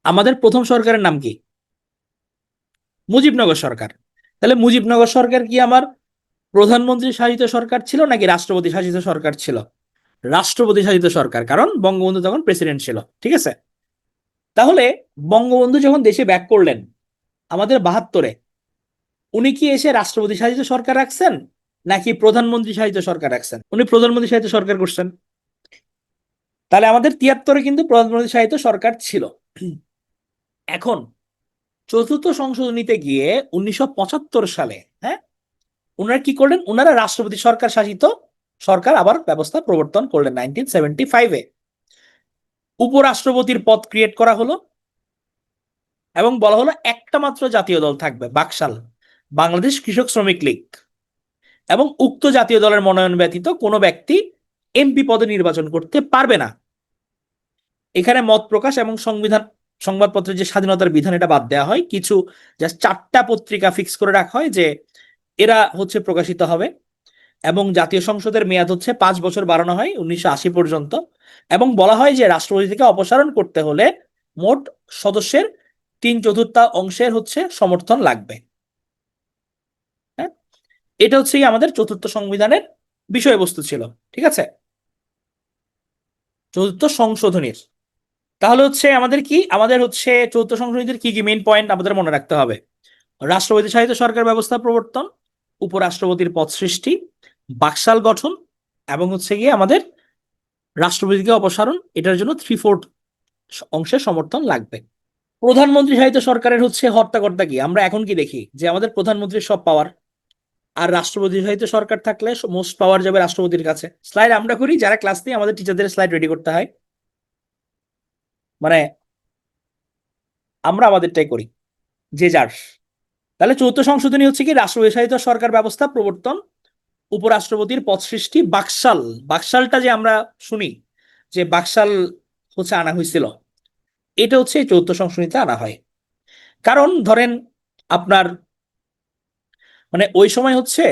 Speaker 1: আমাদের প্রথম সরকারের নাম কি? মুজিবনগর সরকার। তাহলে মুজিবনগর সরকার কি আমার প্রধানমন্ত্রী শাসিত সরকার ছিল নাকি রাষ্ট্রপতি শাসিত সরকার ছিল? রাষ্ট্রপতি শাসিত সরকার, কারণ বঙ্গবন্ধু তখন প্রেসিডেন্ট ছিল। ঠিক আছে, তাহলে বঙ্গবন্ধু যখন দেশে ব্যাক করলেন আমাদের 72-এ, উনি কি এসে রাষ্ট্রপতি শাসিত সরকার রাখছেন নাকি প্রধানমন্ত্রী শাসিত সরকার রাখছেন? উনি প্রধানমন্ত্রী শাসিত সরকার করছেন। তাহলে আমাদের 73-এ কিন্তু প্রধানমন্ত্রী শাসিত সরকার ছিল। এখন চতুর্থ সংশোধনীতে গিয়ে 1975 সালে, হ্যাঁ, ওনারা কি করলেন? ওনারা রাষ্ট্রপতি সরকার শাসিত সরকার আবার ব্যবস্থা প্রবর্তন করলেন 1975-এ। উপরাষ্ট্রপতির পদ ক্রিয়েট করা হলো এবং বলা হলো একটা মাত্র জাতীয় দল থাকবে, বাকশাল, বাংলাদেশ কৃষক শ্রমিক লীগ। এবং উক্ত জাতীয় দলের মনোনয়ন ব্যতীত কোনো ব্যক্তি এমপি পদে নির্বাচন করতে পারবে না। এখানে মত প্রকাশ এবং সংবাদপত্রের যে স্বাধীনতার বিধান এটা বাদ দেওয়া হয়। কিছু জাস্ট 4টা পত্রিকা ফিক্স করে রাখা হয় যে এরা হচ্ছে প্রকাশিত হবে। এবং জাতীয় সংসদের মেয়াদ হচ্ছে 5 বছর বাড়ানো হয় 1980 পর্যন্ত। এবং বলা হয় যে রাষ্ট্রপতি থেকে অপসারণ করতে হলে মোট সদস্যের 3/4 হচ্ছে সমর্থন লাগবে। হ্যাঁ, এটা হচ্ছে আমাদের চতুর্থ সংবিধানের বিষয়বস্তু ছিল। ঠিক আছে, চতুর্থ সংশোধনীর। তাহলে হচ্ছে আমাদের কি, আমাদের হচ্ছে চতুর্থ সংশোধনীর কি কি মেইন পয়েন্ট আমাদের মনে রাখতে হবে? রাষ্ট্রপতি শাসিত সরকার ব্যবস্থা প্রবর্তন, উপরাষ্ট্রপতির পদ সৃষ্টি, বাকশাল গঠন, এবং হচ্ছে গিয়ে আমাদের রাষ্ট্রপতিকে অপসারণ। এটার জন্য 3/4 অংশের সমর্থন লাগবে। প্রধানমন্ত্রী শাসিত সরকারের হচ্ছে হর্তাকর্তা কি? আমরা এখন কি দেখি যে আমাদের প্রধানমন্ত্রীর সব পাওয়ার, আর রাষ্ট্রপতি শাসিত সরকার থাকলে মোস্ট পাওয়ার যাবে রাষ্ট্রপতির কাছে। স্লাইড আমরা করি যারা ক্লাস নিয়ে, আমাদের টিচারদের স্লাইড রেডি করতে হয়, মানে আমরা আমাদেরটাই করি যে যার। তাহলে চৌদ্দ সংশোধনী হচ্ছে কি, রাষ্ট্রপতি শাসিত সরকার ব্যবস্থা প্রবর্তন, উপরাষ্ট্রপতির পদ সৃষ্টি, বাকশাল। বাকশালটা যে আমরা শুনি যে বাকশাল হচ্ছে আনা হয়েছিল, এটা হচ্ছে এই চৌদ্দ সংশোধনীতে আনা হয়। কারণ ধরেন আপনার মানে ওই সময় হচ্ছে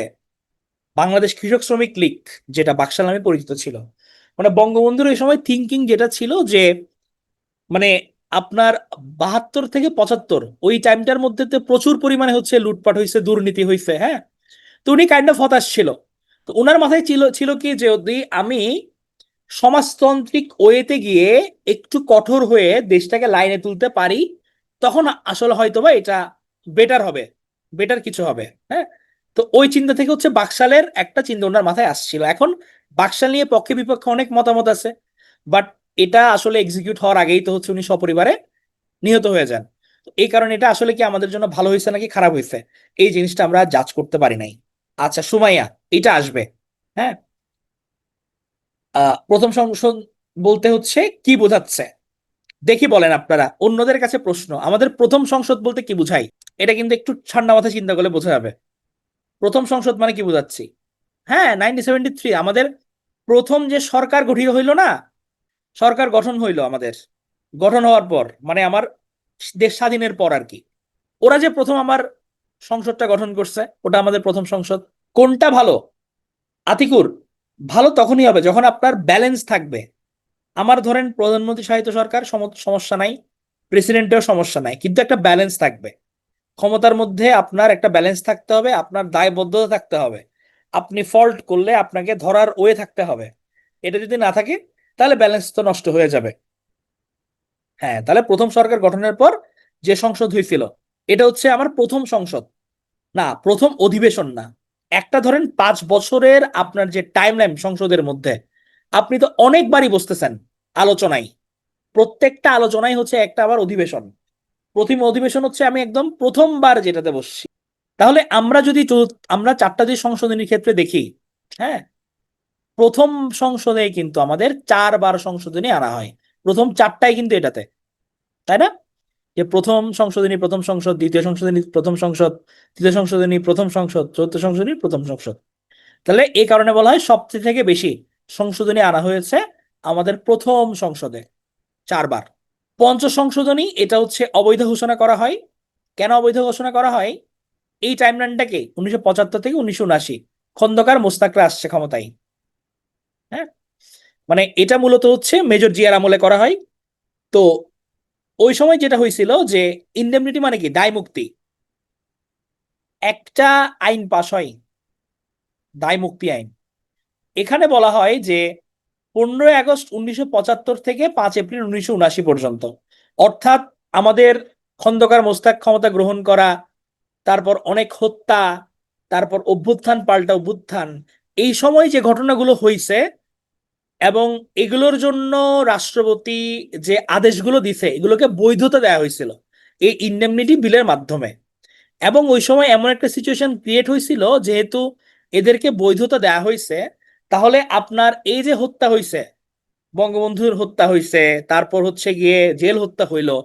Speaker 1: বাংলাদেশ কৃষক শ্রমিক লীগ, যেটা বাকশাল নামে পরিচিত ছিল, মানে বঙ্গবন্ধুর ওই সময় থিঙ্কিং যেটা ছিল যে মানে আপনার 72 থেকে 75 ওই টাইমটার মধ্যে তো প্রচুর পরিমাণে হচ্ছে লুটপাট হয়েছে, দুর্নীতি হয়েছে, হ্যাঁ। তো উনি কাইন্ড অফ হতাশ ছিল। তো ওনার মাথায় ছিল ছিল কি, যে যদি আমি সমাজতান্ত্রিক ওয়েতে গিয়ে একটু কঠোর হয়ে দেশটাকে লাইনে তুলতে পারি, তখন আসলে হয়তোবা এটা বেটার হবে, বেটার কিছু হবে, হ্যাঁ। তো ওই চিন্তা থেকে হচ্ছে বাকশালের একটা চিন্তা ওনার মাথায় আসছিল। এখন বাকশাল নিয়ে পক্ষে বিপক্ষে অনেক মতামত আছে, বাট এটা আসলে এক্সিকিউট হওয়ার আগেই তো হচ্ছে উনি সপরিবারে নিহত হয়ে যান। তো এই কারণে এটা আসলে কি আমাদের জন্য ভালো হয়েছে নাকি খারাপ হয়েছে, এই জিনিসটা আমরা জাজ করতে পারি নাই। আচ্ছা সুমাইয়া, এটা আসবে, হ্যাঁ। প্রথম সংশোধন বলতে হচ্ছে কি বোঝাচ্ছে, দেখি বলেন আপনারা, অন্যদের কাছে প্রশ্ন, আমাদের প্রথম সংসদ বলতে কি বুঝাই, এটা কিন্তু একটু ঠান্ডা মাথায় চিন্তা করলে বোঝা যাবে। প্রথম সংসদ মানে কি বোঝাচ্ছি? হ্যাঁ, 1973 আমাদের প্রথম যে সরকার গঠিত হইলো না, সরকার গঠন হইলো আমাদের, গঠন হওয়ার পর মানে আমার দেশ স্বাধীনের পর আর কি, ওরা যে প্রথম আমার সংসদটা গঠন করছে, ওটা আমাদের প্রথম সংসদ। কোনটা ভালো আতিকুর? ভালো তখনই হবে যখন আপনার ব্যালেন্স থাকবে। আমার ধরেন প্রধানমন্ত্রী সহায়তা সরকার, সমস্যা নাই, প্রেসিডেন্টেও সমস্যা নাই, কিন্তু একটা ব্যালেন্স থাকবে। ক্ষমতার মধ্যে আপনার একটা ব্যালেন্স থাকতে হবে, আপনার দায়বদ্ধতা থাকতে হবে, আপনি ফল্ট করলে আপনাকে ধরার ওয়ে থাকতে হবে। এটা যদি না থাকে তাহলে ব্যালেন্স তো নষ্ট হয়ে যাবে। হ্যাঁ, তাহলে প্রথম সরকার গঠনের পর যে সংসদ হয়েছিল, এটা হচ্ছে আমার প্রথম সংসদ, না প্রথম অধিবেশন না। একটা ধরেন 5 বছরের আপনার যে টাইম লাইন সংসদের মধ্যে, আপনি তো অনেকবারই বসতেছেন আলোচনায়, প্রত্যেকটা আলোচনায় হচ্ছে একটা আবার অধিবেশন। প্রথম অধিবেশন হচ্ছে আমি একদম প্রথমবার যেটাতে বসছি। তাহলে আমরা যদি আমরা 4টা যে সংশোধনীর ক্ষেত্রে দেখি, হ্যাঁ, প্রথম সংসদে কিন্তু আমাদের 4 বার সংশোধনী আনা হয়, প্রথম 4টাই কিন্তু এটাতে, তাই না? যে প্রথম সংশোধনী প্রথম সংসদ, দ্বিতীয় সংশোধনী প্রথম সংসদ, তৃতীয় সংশোধনী প্রথম সংসদ, চতুর্থ সংশোধনী প্রথম সংসদ। তাহলে এই কারণে বলা হয় সবচেয়ে থেকে বেশি সংশোধনী আনা হয়েছে আমাদের প্রথম সংসদে, 4 বার। পঞ্চ সংশোধনী এটা হচ্ছে অবৈধ ঘোষণা করা হয়। কেন অবৈধ ঘোষণা করা হয়? এই টাইমলাইনটাকে 1975 থেকে 1979 খন্দকার মোস্তাকরা আসছে ক্ষমতায়, হ্যাঁ। মানে এটা মূলত হচ্ছে মেজর জিয়ার আমলে করা হয়। তো ওই সময় যেটা হয়েছিল যে ইনডেমনিটি মানে কি, দায় মুক্তি। একটা আইন পাশ হয়, দায় মুক্তি আইন। এখানে বলা হয় যে 15ই আগস্ট 1975 থেকে 5 এপ্রিল 1979 পর্যন্ত, অর্থাৎ আমাদের খন্দকার মোস্তাক ক্ষমতা গ্রহণ করা, তারপর অনেক হত্যা, তারপর অভ্যুত্থান পাল্টা অভ্যুত্থান, এই সময় যে ঘটনাগুলো হয়েছে এবং এগুলোর জন্য রাষ্ট্রপতি যে আদেশগুলো দিছে এগুলোকে বৈধতা দেওয়া হয়েছিল এই ইন্ডেমনিটি বিলের মাধ্যমে। এবং ওই সময় এমন একটা সিচুয়েশন ক্রিয়েট হয়েছিল, যেহেতু এদেরকে বৈধতা দেওয়া হয়েছে, তাহলে আপনার এই যে হত্যা হয়েছে, বঙ্গবন্ধুর হত্যা হয়েছে, তারপর হচ্ছে গিয়ে জেল হত্যা হইলো,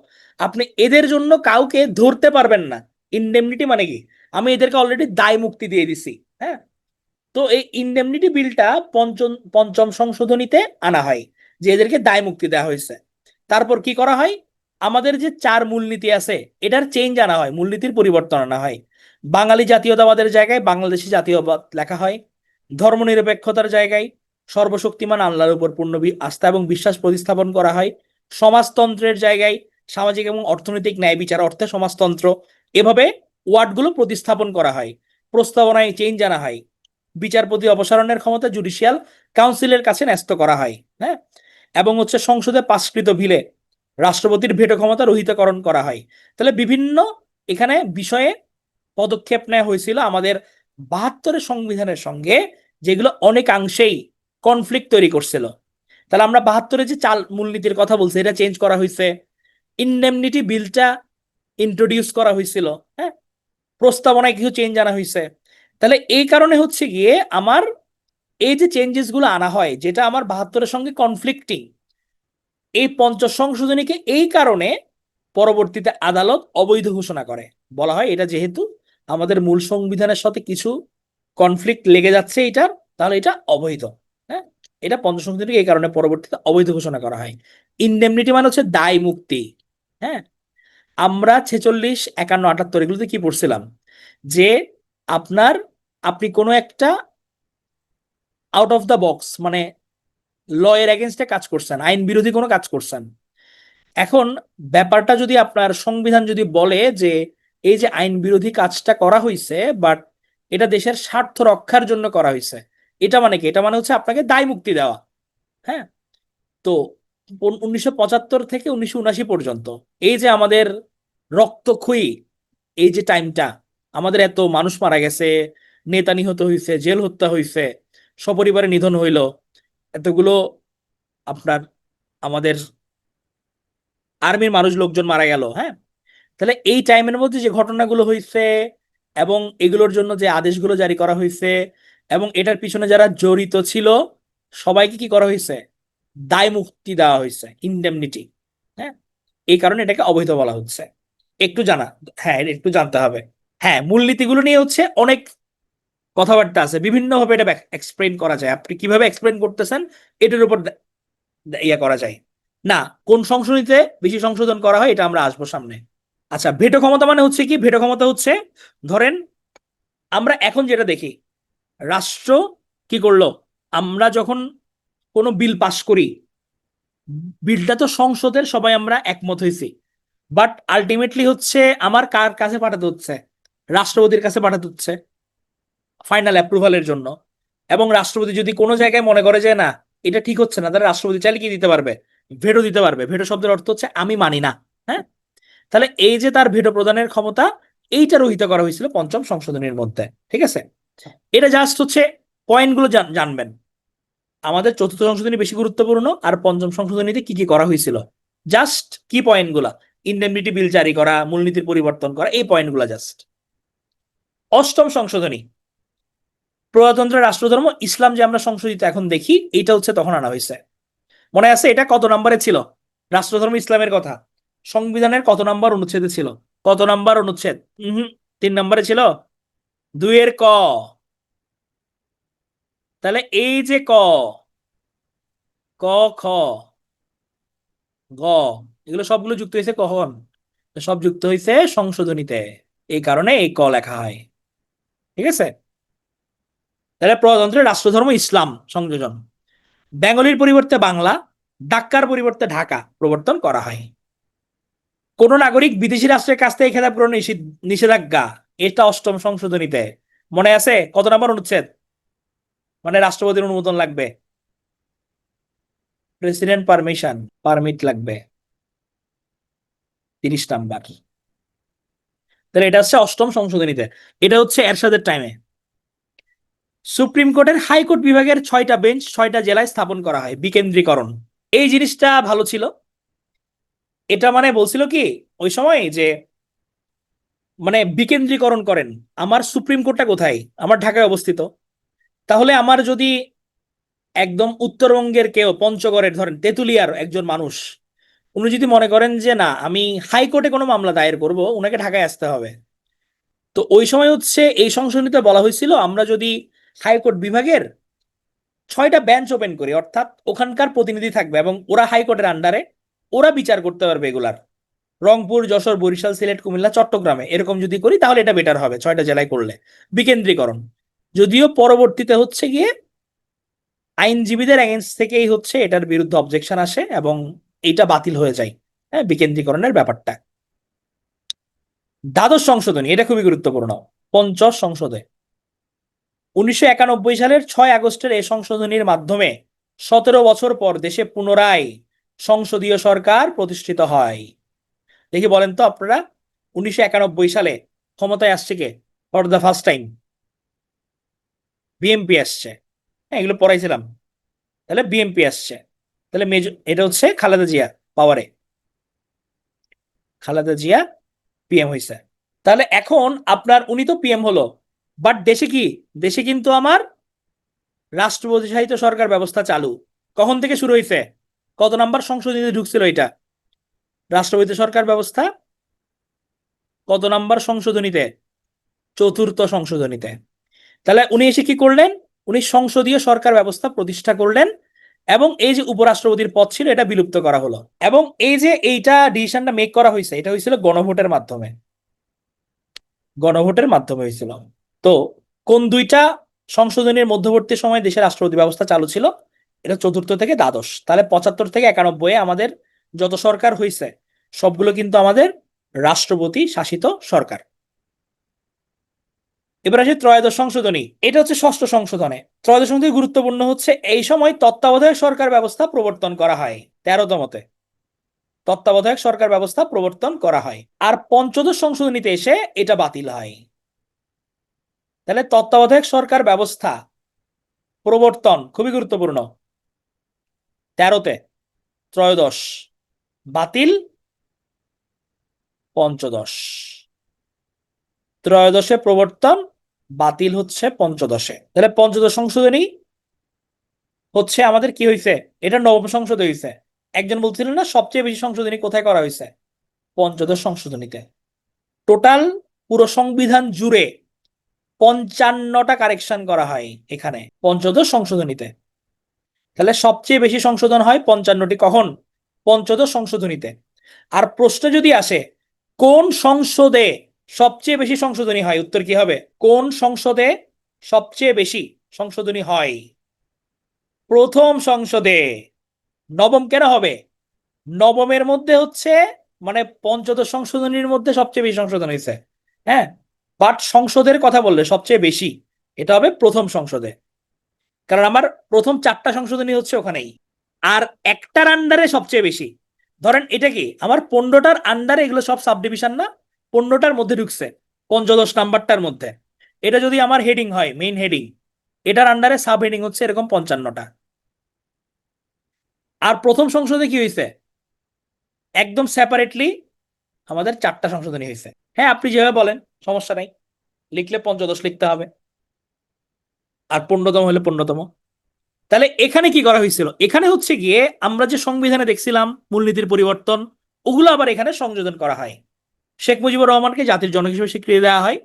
Speaker 1: আপনি এদের জন্য কাউকে ধরতে পারবেন না। ইনডেমনিটি মানে কি, আমি এদেরকে অলরেডি দায় মুক্তি দিয়ে দিছি, হ্যাঁ। তো এই ইনডেমনিটি বিলটা পঞ্চম পঞ্চম সংশোধনীতে আনা হয়, যে এদেরকে দায় মুক্তি দেওয়া হয়েছে। তারপর কি করা হয়, আমাদের যে 4 মূলনীতি আছে এটার চেঞ্জ আনা হয়, মূলনীতির পরিবর্তন আনা হয়। বাঙালি জাতীয়তাবাদের জায়গায় বাংলাদেশি জাতীয়বাদ লেখা হয়, ধর্মনিরপেক্ষতার জায়গায় সর্বশক্তিমান আল্লাহর উপর পূর্ণ আস্থা এবং বিশ্বাস প্রতিস্থাপন করা হয়, সমাজতন্ত্রের জায়গায় সামাজিক এবং অর্থনৈতিক ন্যায় বিচার অর্থে সমাজতন্ত্র, এভাবে ওয়ার্ডগুলো প্রতিস্থাপন করা হয়। প্রস্তাবনায় চেঞ্জ আনা হয়, বিচারপতি অপসারণের ক্ষমতা জুডিশিয়াল কাউন্সিলের কাছে ন্যস্ত করা হয়, হ্যাঁ। এবং হচ্ছে সংসদে পাশকৃত বিলে রাষ্ট্রপতির ভেটো ক্ষমতা রহিতকরণ করা হয়। তাহলে বিভিন্ন এখানে বিষয়ে পদক্ষেপ নেওয়া হয়েছিল আমাদের 72-এর সংবিধানের সঙ্গে, যেগুলো অনেকাংশেই কনফ্লিক্ট তৈরি করছিল। তাহলে আমরা 72-এর যে মূলনীতির কথা বলছি এটা চেঞ্জ করা হয়েছে, ইনডেমনিটি বিলটা ইন্ট্রোডিউস করা হয়েছিল, হ্যাঁ, প্রস্তাবনায় কিছু চেঞ্জ আনা হয়েছে। তাহলে এই কারণে হচ্ছে গিয়ে আমার এই যে চেঞ্জেস গুলো আনা হয় যেটা আমার 72-এর সঙ্গে কনফ্লিক্টিং, এই পঞ্চম সংশোধনীকে এই কারণে পরবর্তীতে আদালত অবৈধ ঘোষণা করে। বলা হয় এটা যেহেতু আমাদের মূল সংবিধানের সাথে কিছু কনফ্লিক্ট লেগে যাচ্ছে এটার, তাহলে এটা অবৈধ, হ্যাঁ। এটা পঞ্চম সংশোধনীকে এই কারণে পরবর্তীতে অবৈধ ঘোষণা করা হয়। ইনডেমনিটি মানে হচ্ছে দায় মুক্তি, হ্যাঁ। আমরা 46, 51, 78 এগুলোতে কি পড়ছিলাম, যে আপনার আপনি কোনো একটা আউট অফ দ্য বক্স মানে ল এর এগেনস্টে কাজ করছেন, আইন বিরোধী কোনো কাজ করছেন, এখন ব্যাপারটা যদি আপনার সংবিধান যদি বলে যে এই যে আইন বিরোধী কাজটা করা হয়েছে, বাট এটা দেশের স্বার্থ রক্ষার জন্য করা হয়েছে, এটা মানে কি? এটা মানে হচ্ছে আপনাকে দায় মুক্তি দেওয়া। হ্যাঁ, তো 1975 থেকে 1979 পর্যন্ত এই যে আমাদের রক্তক্ষয়ী এই যে টাইমটা, আমাদের এত মানুষ মারা গেছে, নেতা নিহত হয়েছে, জেল হত্যা হয়েছে, সপরিবারে নিধন হইল, এতগুলো আপনার আমাদের আর্মির মানুষ লোকজন মারা গেল। হ্যাঁ, তাহলে এই টাইমের মধ্যে যে ঘটনাগুলো হয়েছে এবং এগুলোর জন্য যে আদেশগুলো জারি করা হয়েছে এবং এটার পিছনে যারা জড়িত ছিল সবাইকে কি করা হয়েছে? দায় মুক্তি দেওয়া হয়েছে, ইনডেমনিটি। হ্যাঁ, এই কারণে এটাকে অবৈধ বলা হচ্ছে। একটু জানা, হ্যাঁ এটা একটু জানতে হবে। হ্যাঁ, মূলনীতিগুলো নিয়ে হচ্ছে অনেক কথাবার্তা আছে, বিভিন্ন ভাবে এটা এক্সপ্লেন করা যায়। আপনি কিভাবে এক্সপ্লেন করতেছেন এটার উপর ইয়া করা যায়। না, কোন সংশোধনীতে বেশি সংশোধন করা হয় এটা আমরা আসবো সামনে। আচ্ছা, ভেটো ক্ষমতা মানে হচ্ছে কি? ভেটো ক্ষমতা হচ্ছে, ধরেন আমরা এখন যেটা দেখি, রাষ্ট্র কি করলো, আমরা যখন কোনো বিল পাশ করি, বিলটা তো সংসদের সবাই আমরা একমত হয়েছি, বাট আলটিমেটলি হচ্ছে আমার কার কাছে পাঠাতে হচ্ছে? রাষ্ট্রপতির কাছে পাঠাতে হচ্ছে ফাইনাল অ্যাপ্রুভালের জন্য। এবং রাষ্ট্রপতি যদি কোনো জায়গায় মনে করে যে না এটা ঠিক হচ্ছে না, তাহলে রাষ্ট্রপতি চাইলে কি দিতে পারবে? ভেটো দিতে পারবে। ভেটো শব্দের অর্থ হচ্ছে আমি মানি না। হ্যাঁ, তাহলে এই যে তার ভেটো প্রদানের ক্ষমতা, এইটা রহিত করা হয়েছিল পঞ্চম সংশোধনীর মধ্যে। ঠিক আছে, এটা জাস্ট হচ্ছে পয়েন্টগুলো জানবেন। আমাদের চতুর্থ সংশোধনী বেশি গুরুত্বপূর্ণ, আর পঞ্চম সংশোধনীতে কি কি করা হয়েছিল জাস্ট কি পয়েন্টগুলা, ইনডেমনিটি বিল জারি করা, মূলনীতির পরিবর্তন করা, এই পয়েন্টগুলা জাস্ট। অষ্টম সংশোধনী, প্রজাতন্ত্র রাষ্ট্রধর্ম ইসলাম যে আমরা সংশোধিত এখন দেখি, এইটা হচ্ছে তখন আনা হয়েছে। মনে আছে এটা কত নম্বরে ছিল? রাষ্ট্রধর্ম ইসলামের কথা সংবিধানের কত নম্বর অনুচ্ছেদে ছিল? কত নম্বর অনুচ্ছেদ? হম, 3 নম্বরে ছিল। 2 এর ক। তাহলে এই যে ক, ক, খ, গ, এগুলো সবগুলো যুক্ত হয়েছে কখন? সব যুক্ত হয়েছে সংশোধনীতে, এই কারণে এই ক লেখা হয়। ঠিক আছে, তাহলে প্রজাতন্ত্রের রাষ্ট্রধর্ম ইসলাম সংযোজন, বেঙ্গলির পরিবর্তে বাংলা, ডাক্কার পরিবর্তে ঢাকা প্রবর্তন করা হয়। কোন নাগরিক বিদেশি রাষ্ট্রের কাছ থেকে খেতাব গ্রহণ নিষেধাজ্ঞা, এটা অষ্টম সংশোধনীতে। মনে আছে কত নম্বর অনুচ্ছেদ? মানে রাষ্ট্রপতির অনুমোদন লাগবে, প্রেসিডেন্ট পারমিশন, পারমিট লাগবে, 30 নাম্বার। তাহলে এটা হচ্ছে অষ্টম সংশোধনীতে, এটা হচ্ছে এরশাদের টাইমে। সুপ্রিম কোর্টের হাইকোর্ট বিভাগের 6টা বেঞ্চ 6টা জেলায় স্থাপন করা হয়, বিকেন্দ্রীকরণ। এই জিনিসটা ভালো ছিল। এটা মানে বলছিল কি ওই সময় যে মানে বিকেন্দ্রীকরণ করেন, আমার সুপ্রিম কোর্টটা কোথায়? আমার ঢাকায় অবস্থিত। তাহলে আমার যদি একদম উত্তরবঙ্গের কেউ, পঞ্চগড়ের ধরেন তেঁতুলিয়ার একজন মানুষ, উনি যদি মনে করেন যে না আমি হাইকোর্টে কোনো মামলা দায়ের করব, উনাকে ঢাকায় আসতে হবে। তো ওই সময় হচ্ছে এই সংশোধনীতে বলা হয়েছিল আমরা যদি হাইকোর্ট বিভাগের 6টা বেঞ্চ ওপেন করি, অর্থাৎ ওখানকার প্রতিনিধি থাকবে এবং ওরা হাইকোর্টের আন্ডারে, ওরা বিচার করতে পারবে এগুলার। রংপুর, যশোর, বরিশাল, সিলেট, কুমিল্লা, চট্টগ্রামে এরকম যদি করি তাহলে এটা বেটার হবে 6টা জেলায় করলে, বিকেন্দ্রীকরণ। যদিও পরবর্তীতে হচ্ছে গিয়ে আইনজীবীদের এগেনস্ট থেকেই হচ্ছে এটার বিরুদ্ধে অবজেকশন আসে এবং এইটা বাতিল হয়ে যায়। হ্যাঁ, বিকেন্দ্রীকরণের ব্যাপারটা। দ্বাদশ সংশোধনী, এটা খুবই গুরুত্বপূর্ণ। পঞ্চম সংসদে 1991 সালের 6 আগস্টের এই সংশোধনীর মাধ্যমে 17 বছর পর দেশে পুনরায় সংসদীয় সরকার প্রতিষ্ঠিত হয়। দেখি বলেন তো আপনারা, 1991 সালে ক্ষমতায় আসছে কে for the first time? BNP আসছে। হ্যাঁ, এগুলো পড়াইছিলাম। তাহলে বিএমপি আসছে, তাহলে এটা হচ্ছে খালেদা জিয়া পাওয়ারে, খালেদা জিয়া পিএম হয়েছে। তাহলে এখন আপনার উনি তো পিএম হলো, বাট দেশে কি, দেশে কিন্তু আমার রাষ্ট্রপতি শাসিত সরকার ব্যবস্থা চালু। কখন থেকে শুরু হয়েছে? কত নাম্বার সংশোধনীতে ঢুকছিল এটা? রাষ্ট্রপতি সরকার ব্যবস্থা কত নাম্বার সংশোধনীতে? চতুর্থ সংশোধনীতে। তাহলে উনি এসে কি করলেন? উনি সংসদীয় সরকার ব্যবস্থা প্রতিষ্ঠা করলেন এবং এই যে উপরাষ্ট্রপতির পদ ছিল এটা বিলুপ্ত করা হলো। এবং এই যে এইটা ডিসিশনটা মেক করা হয়েছে, এটা হয়েছিল গণভোটের মাধ্যমে, গণভোটের মাধ্যমে হয়েছিল। তো কোন দুইটা সংশোধনীর মধ্যবর্তী সময় দেশের রাষ্ট্রপতি ব্যবস্থা চালু ছিল? এটা চতুর্থ থেকে দ্বাদশ। তাহলে 75 থেকে 91 আমাদের যত সরকার হয়েছে সবগুলো কিন্তু আমাদের রাষ্ট্রপতি শাসিত সরকার। এবার আসি ত্রয়োদশ সংশোধনী, এটা হচ্ছে ষষ্ঠ সংশোধনে। ত্রয়োদশ সংশোধনী গুরুত্বপূর্ণ হচ্ছে এই সময় তত্ত্বাবধায়ক সরকার ব্যবস্থা প্রবর্তন করা হয় 13তমতে, তত্ত্বাবধায়ক সরকার ব্যবস্থা প্রবর্তন করা হয়। আর পঞ্চদশ সংশোধনীতে এসে এটা বাতিল হয়। তাহলে তত্ত্বাবধায়ক সরকার ব্যবস্থা প্রবর্তন খুবই গুরুত্বপূর্ণ 13তে, ত্রয়োদশ বাতিল পঞ্চদশ, ত্রয়োদশে প্রবর্তন বাতিল হচ্ছে পঞ্চদশে। তাহলে পঞ্চদশ সংশোধনী হচ্ছে আমাদের কি হয়েছে, এটা নবম সংশোধনী হয়েছে। একজন বলছিলেন না সবচেয়ে বেশি সংশোধনী কোথায় করা হয়েছে, পঞ্চদশ সংশোধনীতে। টোটাল পুরো সংবিধান জুড়ে 55টা কারেকশন করা হয় এখানে পঞ্চদশ সংশোধনীতে। তাহলে সবচেয়ে বেশি সংশোধন হয় 55টি, কখন, পঞ্চদশ সংশোধনীতে। আর প্রশ্ন যদি আসে কোন সংসদে সবচেয়ে বেশি সংশোধনী হয়, উত্তর কি হবে, কোন সংসদে সবচেয়ে বেশি সংশোধনী হয়, প্রথম সংসদে। নবম কেন হবে, নবমের মধ্যে হচ্ছে মানে পঞ্চদশ সংশোধনীর মধ্যে সবচেয়ে বেশি সংশোধন হয়েছে, হ্যাঁ, বাট সংসদের কথা বললে সবচেয়ে বেশি এটা হবে প্রথম সংসদে, কারণ আমার প্রথম 4টা সংশোধনী হচ্ছে ওখানেই। আর একটার আন্ডারে সবচেয়ে বেশি, ধরেন এটা কি আমার 15টার আন্ডারে, এগুলো সব সাব ডিভিশন না, 15টার মধ্যে ঢুকছে পঞ্চদশ নাম্বারটার মধ্যে। এটা যদি আমার হেডিং হয় মেইন হেডিং, এটার আন্ডারে সাব হেডিং হচ্ছে এরকম 55টা। আর প্রথম সংসদে কি হয়েছে, একদম সেপারেটলি আমাদের 4টা সংশোধনী হয়েছে। হ্যাঁ আপনি যেভাবে বলেন সমস্যা নাই, লিখলে পঞ্চদশ লিখতে হবে, আর 15তম হলে 15তম। তাহলে এখানে কি করা হয়েছিল, এখানে হচ্ছে গিয়ে আমরা যে সংবিধানে দেখছিলাম মূলনীতির পরিবর্তন, ওগুলো আবার এখানে সংযোজন করা হয়। শেখ মুজিবুর রহমানকে জাতির জনক হিসেবে স্বীকৃতি দেওয়া হয়,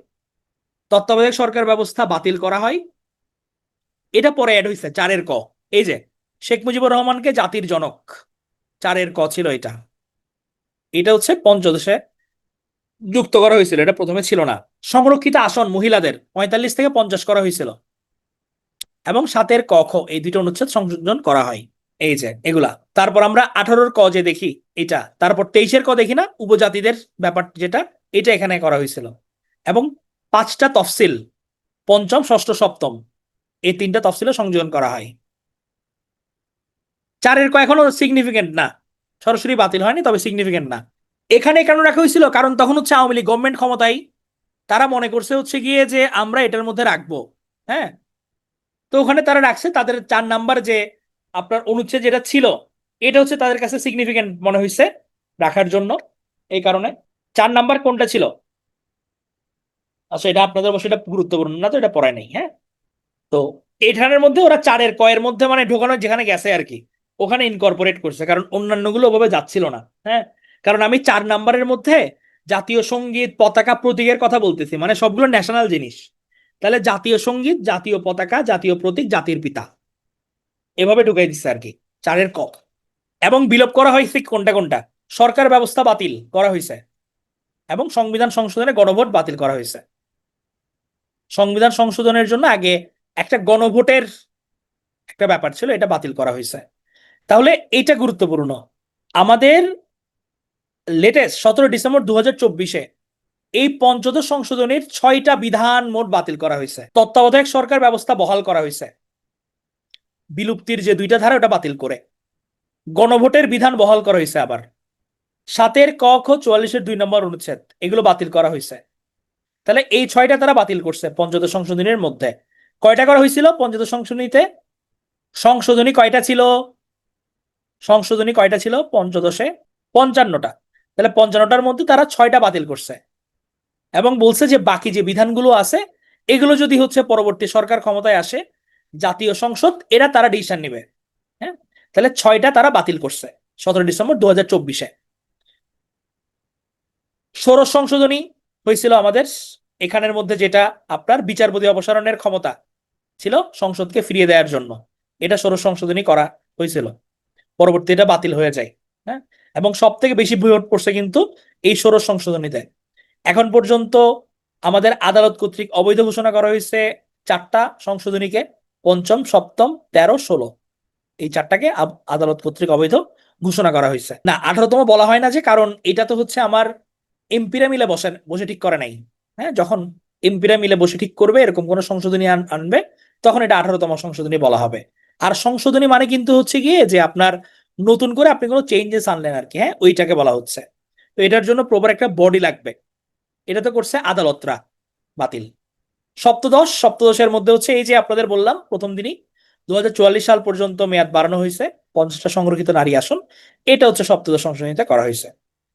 Speaker 1: তত্ত্বাবধায়ক সরকার ব্যবস্থা বাতিল করা হয়। এটা পরে অ্যাড হয়েছে 4-এর ক, এই যে শেখ মুজিবুর রহমানকে জাতির জনক, 4-এর ক ছিল এটা, এটা হচ্ছে পঞ্চদশে যুক্ত করা হয়েছিল, এটা প্রথমে ছিল না। সংরক্ষিত আসন মহিলাদের 45 থেকে 50 করা হয়েছিল, এবং 7-এর ক খ এই দুটো অনুচ্ছেদ সংযোজন করা হয়, এই যে এগুলা। তারপর আমরা 18-র ক যে দেখি এটা, তারপর 23-এর ক দেখি না, উপজাতিদের ব্যাপার যেটা, এটা এখানে করা হয়েছিল। এবং 5টা তফসিল, পঞ্চম ষষ্ঠ সপ্তম, এই 3টা তফসিলে সংযোজন করা হয়। 4-এর ক এখনো সিগনিফিকেন্ট না, সরাসরি বাতিল হয়নি, তবে সিগনিফিকেন্ট না। এখানে কেন রাখা হয়েছিল, কারণ তখন হচ্ছে আওয়ামী লীগ গভর্নমেন্ট ক্ষমতায়, তারা মনে করছে হচ্ছে গিয়ে যে আমরা এটার মধ্যে রাখবো, হ্যাঁ। তো ওখানে তারা রাখছে, তাদের 4 নাম্বার যে আপনার অনুচ্ছেদ যেটা ছিল, এটা হচ্ছে তাদের কাছে সিগনিফিকেন্ট মনে হয়েছে রাখার জন্য, এই কারণে। 4 নাম্বার কোনটা ছিল, আচ্ছা এটা আপনাদের অবশ্যই এটা গুরুত্বপূর্ণ না, তো এটা পড়ায় নাই, হ্যাঁ। তো এখানের মধ্যে ওরা 4-এর কয়ের মধ্যে মানে ঢোকানো যেখানে গেছে আর কি, ওখানে ইনকর্পোরেট করছে, কারণ অন্যান্য গুলো ওভাবে যাচ্ছিল না, হ্যাঁ। কারণ আমি 4 নাম্বারের মধ্যে জাতীয় সঙ্গীত পতাকা প্রতীকের কথা বলতেছি, মানে সবগুলো ন্যাশনাল জিনিস। তাহলে জাতীয় সঙ্গীত, জাতীয় পতাকা, জাতীয় প্রতীক, জাতির পিতা, এভাবে ঢুকাই দিচ্ছে আর কি 4-এর ক। এবং বিলোপ করা হয়েছে কোনটা কোনটা, সরকার ব্যবস্থা বাতিল করা হয়েছে, এবং সংবিধান সংশোধনে গণভোট বাতিল করা হয়েছে। সংবিধান সংশোধনের জন্য আগে একটা গণভোটের একটা ব্যাপার ছিল, এটা বাতিল করা হয়েছে। তাহলে এটা গুরুত্বপূর্ণ। আমাদের লেটেস্ট 17 ডিসেম্বর 2024-এ এই পঞ্চদশ সংশোধনীর 6টা বিধান মোট বাতিল করা হয়েছে। তত্ত্বাবধায়ক সরকার ব্যবস্থা বহাল করা হয়েছে, বিলুপ্তির যে 2টা ধারা ওটা বাতিল করে, গণভোটের বিধান বহাল করা হয়েছে, আবার 7-এর ক খ 44-এর 2 নম্বর অনুচ্ছেদ এগুলো বাতিল করা হয়েছে। তাহলে এই 6টা তারা বাতিল করছে পঞ্চদশ সংশোধনীর মধ্যে। কয়টা করা হয়েছিল পঞ্চদশ সংশোধনীতে, সংশোধনী কয়টা ছিল, সংশোধনী কয়টা ছিল পঞ্চদশে, 55টা। তাহলে 55টার মধ্যে তারা 6টা বাতিল করছে, এবং বলছে যে বাকি যে বিধানগুলো আছে এগুলো যদি হচ্ছে পরবর্তী সরকার ক্ষমতায় আসে, জাতীয় সংসদ, এরা তারা ডিসিশন নেবে, হ্যাঁ। তাহলে 6টা তারা বাতিল করছে 17 ডিসেম্বর 2024-এ। ষোড়শ সংশোধনী হয়েছিল আমাদের এখানের মধ্যে, যেটা আপনার বিচারপতি অপসারণের ক্ষমতা ছিল সংসদকে ফিরিয়ে দেওয়ার জন্য, এটা ষোড়শ সংশোধনী করা হয়েছিল, পরবর্তী এটা বাতিল হয়ে যায়, হ্যাঁ। এবং সব থেকে বেশি ভোট পড়ছে কিন্তু এই ষোড়শ সংশোধনীতে। এখন পর্যন্ত আমাদের আদালত কর্তৃক অবৈধ ঘোষণা করা হয়েছে 4টা সংশোধনীকে, পঞ্চম সপ্তম 13 16, এই 4টাকে আদালত কর্তৃক অবৈধ ঘোষণা করা হয়েছে। না, 18তম বলা হয় না, যে কারণ এটা তো হচ্ছে আমার এমপিরা মিলে বসে বসে ঠিক করে নাই। হ্যাঁ, যখন এমপিরা মিলে বসে ঠিক করবে এরকম কোন সংশোধনী আনবে, তখন এটা 18তম সংশোধনী বলা হবে। আর সংশোধনী মানে কিন্তু হচ্ছে গিয়ে যে আপনার নতুন করে আপনি কোনো চেঞ্জেস আনলেন আর কি, হ্যাঁ, ওইটাকে বলা হচ্ছে। তো এটার জন্য প্রপার একটা বডি লাগবে। এটা তো করছে আদালতরা বাতিল। সপ্তদশের মধ্যে হচ্ছে এই যে আপনাদের বললাম প্রথম দিনই 2044 সাল পর্যন্ত মেয়াদ বাড়ানো হয়েছে 50টা সংরক্ষিত নারী আসন। এটা হচ্ছে সপ্তদশ সংশোধনীতে করা হয়েছে।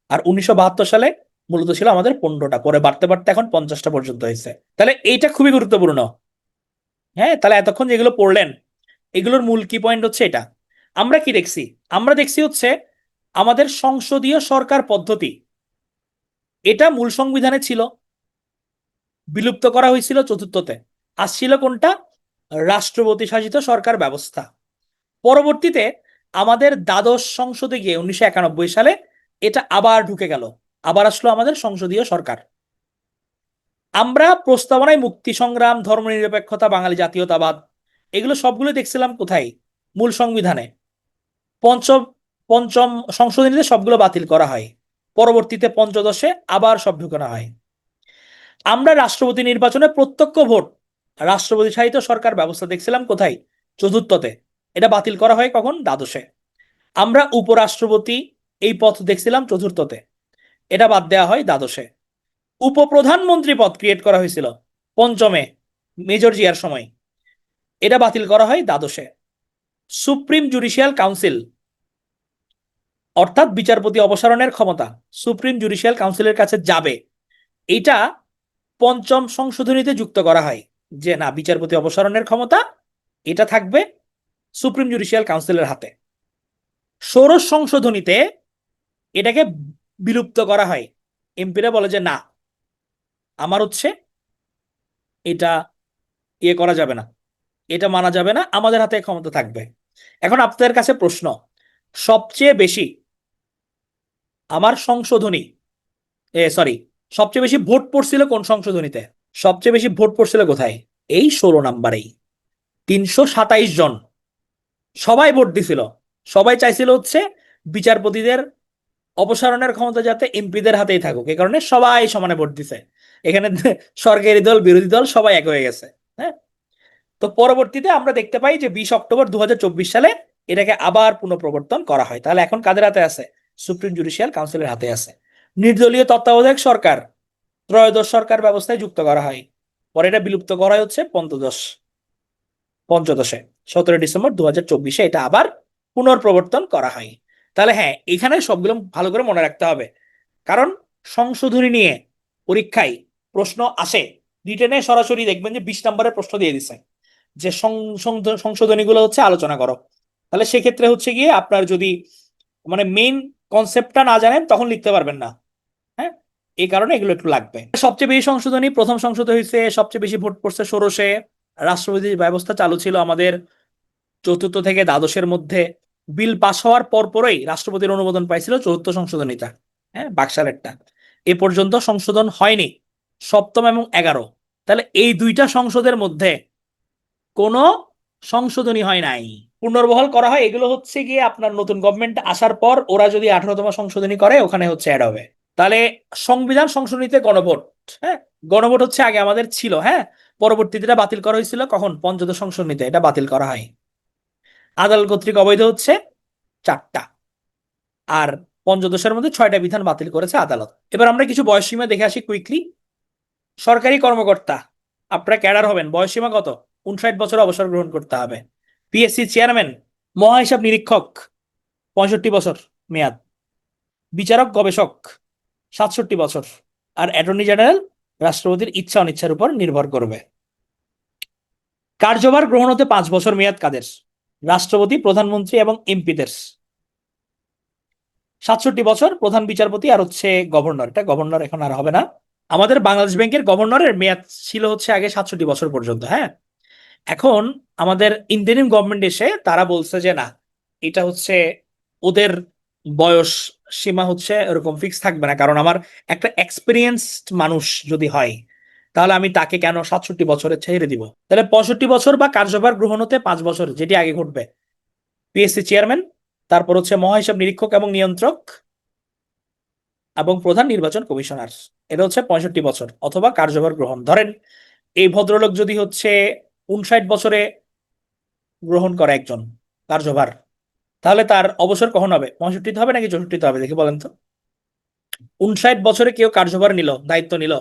Speaker 1: আর 1972 সালে মূলত ছিল আমাদের 15টা, পরে বাড়তে বাড়তে এখন 50টা পর্যন্ত হয়েছে। তাহলে এইটা খুবই গুরুত্বপূর্ণ। হ্যাঁ, তাহলে এতক্ষণ যেগুলো পড়লেন এগুলোর মূল কি পয়েন্ট হচ্ছে এটা। আমরা কি দেখছি? আমরা দেখছি হচ্ছে আমাদের সংসদীয় সরকার পদ্ধতি, এটা মূল সংবিধানে ছিল, বিলুপ্ত করা হয়েছিল চতুর্থতে। আসছিল কোনটা? রাষ্ট্রপতি শাসিত সরকার ব্যবস্থা। পরবর্তীতে আমাদের দ্বাদশ সংসদে গিয়ে 1991 সালে এটা আবার ঢুকে গেল, আবার আসলো আমাদের সংসদীয় সরকার। আমরা প্রস্তাবনায় মুক্তি সংগ্রাম, ধর্মনিরপেক্ষতা, বাঙালি জাতীয়তাবাদ, এগুলো সবগুলো দেখছিলাম কোথায়? মূল সংবিধানে। পঞ্চম পঞ্চম সংশোধনীতে সবগুলো বাতিল করা হয়, পরবর্তীতে পঞ্চদশে আবার সব ঢুকানো হয়। আমরা রাষ্ট্রপতি নির্বাচনে প্রত্যক্ষ ভোট, রাষ্ট্রপতি শাসিত সরকার ব্যবস্থা দেখছিলাম কোথায়? চতুর্থতে। এটা বাতিল করা হয় কখন? দ্বাদশে। আমরা উপরাষ্ট্রপতি এই পদ দেখছিলাম চতুর্থতে, এটা বাদ দেওয়া হয় দ্বাদশে। উপপ্রধানমন্ত্রী পদ ক্রিয়েট করা হয়েছিল পঞ্চমে, মেজর জিয়ার সময়, এটা বাতিল করা হয় দ্বাদশে। সুপ্রিম জুডিশিয়াল কাউন্সিল, অর্থাৎ বিচারপতি অপসারণের ক্ষমতা সুপ্রিম জুডিশিয়াল কাউন্সিলের কাছে যাবে, এটা পঞ্চম সংশোধনীতে যুক্ত করা হয়, যে না, বিচারপতি অপসারণের ক্ষমতা এটা থাকবে সুপ্রিম জুডিশিয়াল কাউন্সিলের হাতে। ষোড়শ সংশোধনীতে এটাকে বিলুপ্ত করা হয়। এমপিরা বলে যে না, আমার হচ্ছে এটা ইয়ে করা যাবে না, এটা মানা যাবে না, আমাদের হাতে ক্ষমতা থাকবে। এখন আপনাদের কাছে প্রশ্ন, সবচেয়ে বেশি আমার সংশোধনী, সরি, সবচেয়ে বেশি ভোট পড়ছিল কোন সংশোধনীতে? সবচেয়ে বেশি ভোট পড়ছিল কোথায়? এই 16 নাম্বারেই, 327 জন। সবাই ভোট দিছিল, সবাই চাইছিল হচ্ছে বিচারপতিদের অপসারণের ক্ষমতা যাতে এমপিদের হাতেই থাকুক, এই কারণে সবাই সমানে ভোট দিছে। এখানে সরকারি দল বিরোধী দল সবাই এক হয়ে গেছে। হ্যাঁ, তো পরবর্তীতে আমরা দেখতে পাই যে 20 অক্টোবর 2024 সালে এটাকে আবার পুনঃপ্রবর্তন করা হয়। তাহলে এখন কাদের হাতে আছে? সুপ্রিম জুডিশিয়াল কাউন্সিলের হাতে আছে। নির্দলীয় তত্ত্বাবধায়ক সরকার ত্রয়োদশ সরকার ব্যবস্থায় যুক্ত করা হয়, পরে এটা বিলুপ্ত করা হচ্ছে পঞ্চদশে। 17 ডিসেম্বর 2024 এটা আবার পুনর্প্রবর্তন করা হয়। তাহলে হ্যাঁ, এখানে সবগুলো ভালো করে মনে রাখতে হবে, কারণ সংশোধনী নিয়ে পরীক্ষায় প্রশ্ন আসে। রিটেনে সরাসরি দেখবেন যে 20 নম্বরের প্রশ্ন দিয়ে দিছে যে সংশোধনীগুলো হচ্ছে আলোচনা করো। তাহলে সেক্ষেত্রে হচ্ছে গিয়ে আপনার যদি মানে মেইন কনসেপ্টটা না জানেন তখন লিখতে পারবেন না। হ্যাঁ, এই কারণে এগুলো একটু লাগবে। সবচেয়ে বেশি সংশোধনী প্রথম সংশোধন হয়েছে, সবচেয়ে বেশি ভোট পড়ছে ষোড়শে। রাষ্ট্রপতি ব্যবস্থা চালু ছিল আমাদের চতুর্থ থেকে দ্বাদশের মধ্যে। বিল পাস হওয়ার পর পরই রাষ্ট্রপতির অনুমোদন পাইছিল চতুর্থ সংশোধনীটা, হ্যাঁ, বাকশালেরটা। এ পর্যন্ত সংশোধন হয়নি সপ্তম এবং 11। তাহলে এই দুইটা সংসদের মধ্যে কোনো সংশোধনী হয় নাই, পুনর্বহাল করা হয়। এগুলো হচ্ছে গিয়ে আপনার নতুন গভর্নমেন্ট আসার পর ওরা যদি 18তম সংশোধনী করে ওখানে হচ্ছে অ্যাড হবে। তাহলে সংবিধান সংশোধনীতে গণভোট, হ্যাঁ, গণভোট হচ্ছে আগে আমাদের ছিল, হ্যাঁ, পরবর্তীতে এটা বাতিল করা হয়েছিল কখন? পঞ্চদশ সংশোধনীতে এটা বাতিল করা হয়। আদালত কর্তৃক অবৈধ হচ্ছে 4টা, আর পঞ্চদশের মধ্যে 6টা বিধান বাতিল করেছে আদালত। এবার আমরা কিছু বয়সসীমা দেখে আসি কুইকলি। সরকারি কর্মকর্তা আপনারা ক্যাডার হবেন, বয়সসীমা কত? 59 বছর অবসর গ্রহণ করতে হবে। পিএসসি চেয়ারম্যান, মহাহিসাব নিরীক্ষক 65 বছর মেয়াদ, বিচারক গবেষক 67 বছর, আর অ্যাটর্নি জেনারেল রাষ্ট্রপতির ইচ্ছা অনিচ্ছার উপর নির্ভর করবে। কার্যভার গ্রহণ হতে 5 বছর মেয়াদ কাদের? রাষ্ট্রপতি, প্রধানমন্ত্রী এবং এমপিদের। 67 বছর প্রধান বিচারপতি, আর হচ্ছে গভর্নর, এটা গভর্নর এখন আর হবে না। আমাদের বাংলাদেশ ব্যাংকের গভর্নরের মেয়াদ ছিল হচ্ছে আগে 67 বছর পর্যন্ত, হ্যাঁ। এখন আমাদের ইন্টারিম গভর্নমেন্ট এসে তারা বলছে যে না, এটা হচ্ছে ওদের বয়স সীমা হচ্ছে এরকম ফিক্স থাকবে না, কারণ আমার একটা এক্সপিরিয়েন্সড মানুষ যদি হয় তাহলে আমি তাকে কেন 67 বছরে ছেড়ে দিব। তাহলে 65 বছর বা কার্যভার গ্রহণ হতে 5 বছর, যেটি আগে ঘটবে। পিএসসি চেয়ারম্যান তারপর হচ্ছে মহাহিসাব নিরীক্ষক এবং নিয়ন্ত্রক এবং প্রধান নির্বাচন কমিশনার। এটা হচ্ছে 65 বছর অথবা কার্যভার গ্রহণ। ধরেন এই ভদ্রলোক যদি হচ্ছে 59 বছরে গ্রহণ করে একজন কার্যভার, তাহলে তার অবসর কখন হবে? 65 হবে নাকি 64 হবে দেখি বলেন তো। 59 বছরে কেউ কার্যভার নিল, দায়িত্ব নিল,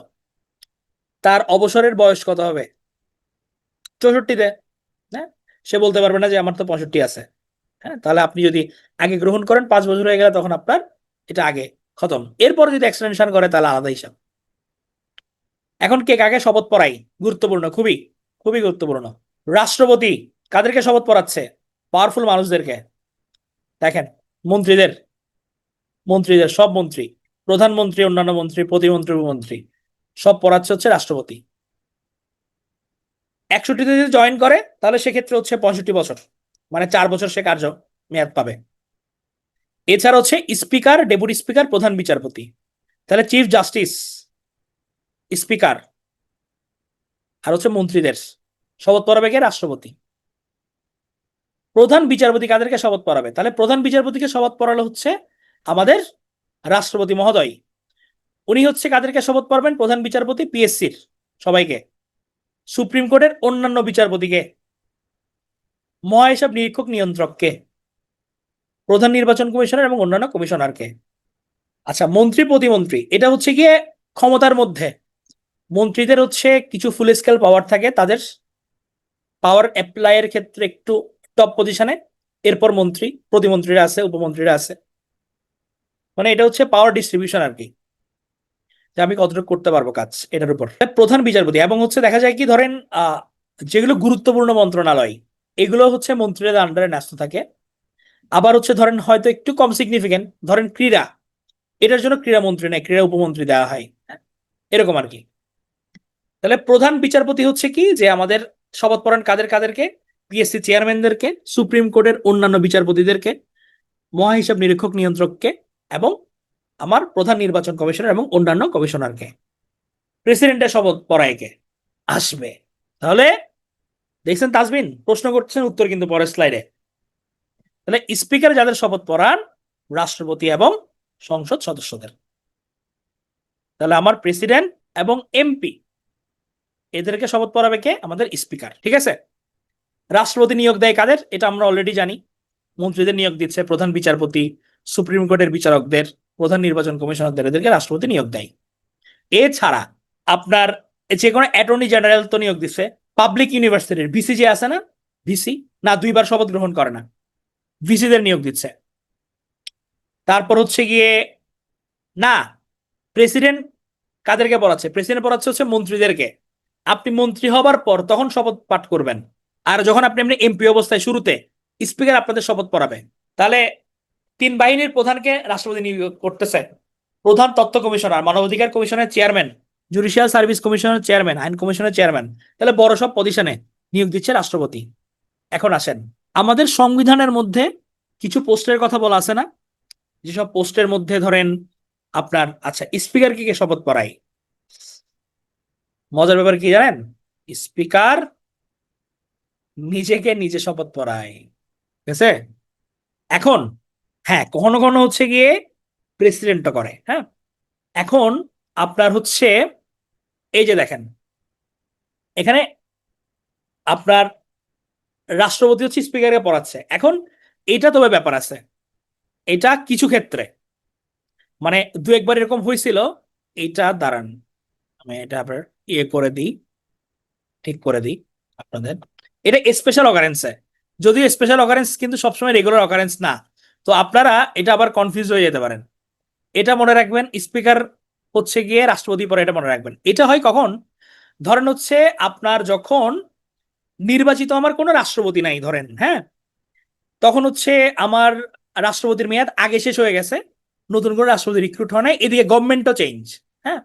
Speaker 1: তার অবসরের বয়স কত হবে? 64-তে। হ্যাঁ, সে বলতে পারবে না যে আমার তো 65 আছে। হ্যাঁ, তাহলে আপনি যদি আগে গ্রহণ করেন 5 বছর হয়ে গেলে তখন আপনার এটা আগে খতম। এরপর যদি এক্সটেনশন করে তাহলে আলাদা হিসাব। এখন কে কাকে শপথ পড়াই, গুরুত্বপূর্ণ, খুবই খুবই গুরুত্বপূর্ণ। রাষ্ট্রপতি কাদেরকে শপথ পড়াচ্ছে? পাওয়ারফুল মানুষদেরকে। দেখেন, মন্ত্রীদের, মন্ত্রীদের সব মন্ত্রী, প্রধানমন্ত্রী, অন্যান্য মন্ত্রী, প্রতিমন্ত্রী, উপমন্ত্রী, সব পড়াচ্ছে হচ্ছে রাষ্ট্রপতি। 61-তে যদি জয়েন করে তাহলে সেক্ষেত্রে হচ্ছে 65 বছর, মানে 4 বছর সে কার্য মেয়াদ পাবে। এছাড়া হচ্ছে স্পিকার, ডেপুটি স্পিকার, প্রধান বিচারপতি। তাহলে চিফ জাস্টিস, স্পিকার আর হচ্ছে মন্ত্রীদের শপথ পড়াবে কে? রাষ্ট্রপতি। প্রধান বিচারপতি কাদেরকে শপথ পড়াবে? তাহলে প্রধান বিচারপতিকে শপথ পড়ালো হচ্ছে আমাদের রাষ্ট্রপতি মহোদয়। উনি হচ্ছে কাদেরকে শপথ পড়াবেন? প্রধান বিচারপতি, পিএসসির সবাইকে, সুপ্রিম কোর্টের অন্যান্য বিচারপতিকে, মহাহিসাব নিরীক্ষক নিয়ন্ত্রককে, প্রধান নির্বাচন কমিশনার এবং অন্যান্য কমিশনারকে। আচ্ছা, মন্ত্রী প্রতিমন্ত্রী এটা হচ্ছে গিয়ে ক্ষমতার মধ্যে মন্ত্রীদের হচ্ছে কিছু ফুল স্কেল পাওয়ার থাকে, তাদের পাওয়ার অ্যাপ্লাইয়ের ক্ষেত্রে একটু টপ পজিশনে, এরপর মন্ত্রী, প্রতিমন্ত্রীরা আছে, উপমন্ত্রীরা আছে। মানে এটা হচ্ছে পাওয়ার ডিস্ট্রিবিউশন আর কি, যে আমি কতটুকু করতে পারবো কাজ এটার উপর। প্রধান বিচারপতি এবং হচ্ছে দেখা যায় কি, ধরেন যেগুলো গুরুত্বপূর্ণ মন্ত্রণালয় এগুলো হচ্ছে মন্ত্রীদের আন্ডারে ন্যস্ত থাকে। আবার হচ্ছে ধরেন হয়তো একটু কম সিগনিফিকেন্ট, ধরেন ক্রীড়া, এটার জন্য ক্রীড়া মন্ত্রী নেই, ক্রীড়া উপমন্ত্রী দেওয়া হয়, এরকম আর কি। তাহলে প্রধান বিচারপতি হচ্ছে কি, যে আমাদের শপথ পড়ান কাদের কাদেরকে? পিএসসি চেয়ারম্যানদেরকে, সুপ্রিম কোর্টের অন্যান্য বিচারপতিদেরকে, মহাহিসাব নিরীক্ষক নিয়ন্ত্রককে এবং আমার প্রধান নির্বাচন কমিশনার এবং অন্যান্য কমিশনারকে। প্রেসিডেন্টের শপথ পড়ায় কে? আসবে। তাহলে দেখছেন তাজবিন প্রশ্ন করছেন, উত্তর কিন্তু পরের স্লাইডে। তাহলে স্পিকার যাদের শপথ পড়ান? রাষ্ট্রপতি এবং সংসদ সদস্যদের। তাহলে আমার প্রেসিডেন্ট এবং এমপি এদেরকে শপথ পড়াবে কে? আমাদের স্পিকার। ঠিক আছে। রাষ্ট্রপতি নিয়োগ দেয় কাদের? এটা আমরা অলরেডি জানি, মন্ত্রীদের নিয়োগ দিচ্ছে, প্রধান বিচারপতি, সুপ্রিম কোর্টের বিচারকদের, প্রধান নির্বাচন কমিশনারদের, এদেরকে রাষ্ট্রপতি নিয়োগ দেয়। এছাড়া আপনার যে কোনো অ্যাটর্নি জেনারেল তো নিয়োগ দিচ্ছে। পাবলিক ইউনিভার্সিটির ভিসি যে আছে না, ভিসি না 2বার শপথ গ্রহণ করে না, ভিসিদের নিয়োগ দিচ্ছে। তারপর হচ্ছে গিয়ে না, প্রেসিডেন্ট কাদেরকে পড়াচ্ছে? প্রেসিডেন্ট পড়াচ্ছে হচ্ছে মন্ত্রীদেরকে। আপনি মন্ত্রী হবার পর তখন শপথ পাঠ করবেন, আর যখন আপনি এমনি এমপি অবস্থায় শুরুতে স্পিকার আপনাদের শপথ পড়াবে। তাহলে 3 বাহিনীর প্রধানকে রাষ্ট্রপতি নিয়োগ করতেছে, প্রধান তথ্য কমিশনার, মানবাধিকার কমিশনের চেয়ারম্যান, জুডিশিয়াল সার্ভিস কমিশনের চেয়ারম্যান, আইন কমিশনের চেয়ারম্যান। তাহলে বড় সব পজিশনে নিয়োগ দিচ্ছে রাষ্ট্রপতি। এখন আসেন, আমাদের সংবিধানের মধ্যে কিছু পোস্টের কথা বলা আছে না, যেসব পোস্টের মধ্যে ধরেন আপনার, আচ্ছা স্পিকার কে শপথ পড়ায়? মজার ব্যাপার কি জানেন? স্পিকার নিজেকে নিজে শপথ পড়ায়। ঠিক আছে। এখন হ্যাঁ, কখনো কখনো হচ্ছে গিয়ে প্রেসিডেন্টও করে। হ্যাঁ, এখন আপনার হচ্ছে এই যে দেখেন এখানে আপনার রাষ্ট্রপতি হচ্ছে স্পিকারকে পড়াচ্ছে। এখন এটা তবে ব্যাপার আছে, এটা কিছু ক্ষেত্রে মানে 2-1বার এরকম হয়েছিল। এইটা দাঁড়ান, আমি এটা আবার ইয়ে করে দিই, ঠিক করে দিই আপনাদের। এটা স্পেশাল অকারেন্সে, যদিও স্পেশাল অকারেন্স কিন্তু সবসময় রেগুলার অকারেন্স না, তো আপনারা এটা আবার কনফিউজ হয়ে যেতে পারেন। এটা মনে রাখবেন, স্পিকার হচ্ছে গিয়ে রাষ্ট্রপতি পরে, এটা মনে রাখবেন। এটা হয় কখন? ধরেন হচ্ছে আপনার যখন নির্বাচিত আমার কোনো রাষ্ট্রপতি নাই ধরেন, হ্যাঁ, তখন হচ্ছে আমার রাষ্ট্রপতির মেয়াদ আগে শেষ হয়ে গেছে, নতুন করে রাষ্ট্রপতি রিক্রুট হয় নাই, এদিকে গভর্নমেন্টও চেঞ্জ। হ্যাঁ,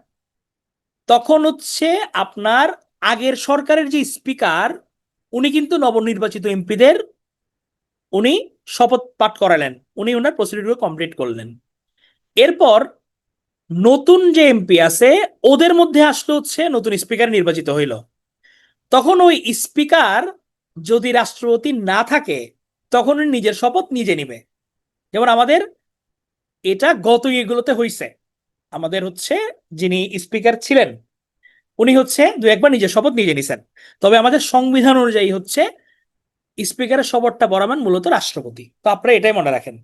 Speaker 1: তখন হচ্ছে আপনার আগের সরকারের যে স্পিকার, উনি কিন্তু নবনির্বাচিত এমপিদের উনি শপথ পাঠ করালেন, উনি ওনার প্রসিডিউর কমপ্লিট করলেন। এরপর নতুন যে এমপি আছে ওদের মধ্যে আসলো হচ্ছে নতুন স্পিকার নির্বাচিত হইল। তখন ওই স্পিকার যদি রাষ্ট্রপতি না থাকে তখন উনি নিজের শপথ নিজে নিবে। যেমন আমাদের এটা গত এগুলোতে হয়েছে, আমাদের হচ্ছে যিনি স্পিকার ছিলেন উনি হচ্ছে দু একবার নিজের শপথ নিজে নিছেন, তবে আমাদের সংবিধান অনুযায়ী হচ্ছে স্পিকারের শপথটা পড়াবেন মূলত রাষ্ট্রপতি। তো আপনারা এটাই মনে রাখেন,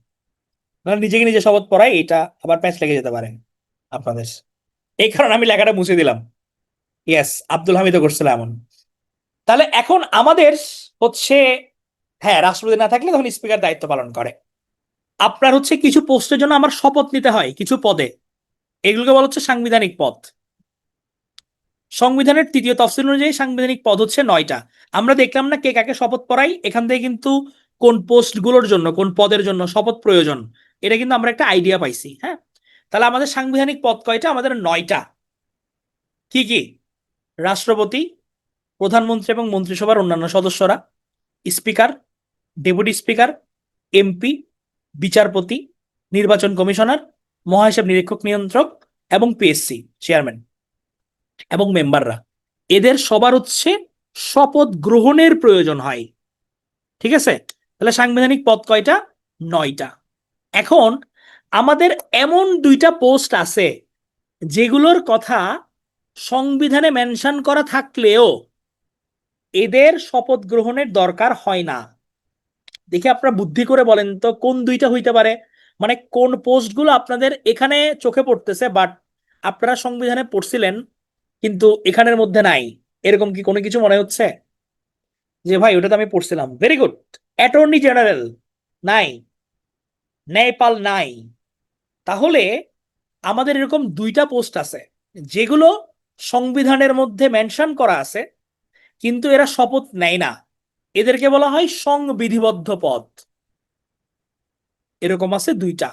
Speaker 1: মানে নিজেকে নিজে শপথ পড়ায় এটা আবার প্যাচ লেগে যেতে পারে আপনাদের। এই কারণে আমি লেখাটা মুছে দিলাম। ইয়েস, আব্দুল হামিদও করছিল এমন। তাহলে এখন আমাদের হচ্ছে, হ্যাঁ রাষ্ট্রপতি না থাকলে তখন স্পিকার দায়িত্ব পালন করে। আপনার হচ্ছে কিছু পোস্টের জন্য আমার শপথ নিতে হয় কিছু পদে, এগুলোকে বলা হচ্ছে সাংবিধানিক পদ। সংবিধানের তৃতীয় তফসিল অনুযায়ী সাংবিধানিক পদ হচ্ছে 9টা। আমরা দেখলাম না কে কাকে শপথ পড়াই, এখান থেকে কিন্তু কোন পোস্ট গুলোর জন্য কোন পদের জন্য শপথ প্রয়োজন এটা কিন্তু আমরা একটা আইডিয়া পাইছি। হ্যাঁ, তাহলে আমাদের সাংবিধানিক পদ কয়টা? আমাদের 9টা। কি কি? রাষ্ট্রপতি, প্রধানমন্ত্রী এবং মন্ত্রিসভার অন্যান্য সদস্যরা, স্পিকার, ডেপুটি স্পিকার, এমপি, বিচারপতি, নির্বাচন কমিশনার, মহাহিসাব নিরীক্ষক নিয়ন্ত্রক এবং পিএসসি চেয়ারম্যান এবং মেম্বাররা, এদের সবার হচ্ছে শপথ গ্রহণের প্রয়োজন হয়। ঠিক আছে, তাহলে সাংবিধানিক পদ কয়টা? 9টা। এখন আমাদের এমন 2টা পোস্ট আছে যেগুলোর কথা সংবিধানে মেনশন করা থাকলেও এদের শপথ গ্রহণের দরকার হয় না। দেখে আপনারা বুদ্ধি করে বলেন তো কোন 2টা হইতে পারে, মানে কোন পোস্টগুলো আপনাদের এখানে চোখে পড়তেছে বাট আপনারা সংবিধানে পড়ছিলেন কিন্তু এখানের মধ্যে নাই, এরকম কি কোনো কিছু মনে হচ্ছে যে ভাই ওটা তো আমি পড়ছিলাম? Very good. অ্যাটর্নি জেনারেল নাই, ন্যায়পাল নাই। তাহলে আমাদের এরকম 2টা পোস্ট আছে যেগুলো সংবিধানের মধ্যে মেনশন করা আছে কিন্তু এরা শপথ নেয় না, এদেরকে বলা হয় সংবিধিবদ্ধ পদ। এরকম আছে 2টা,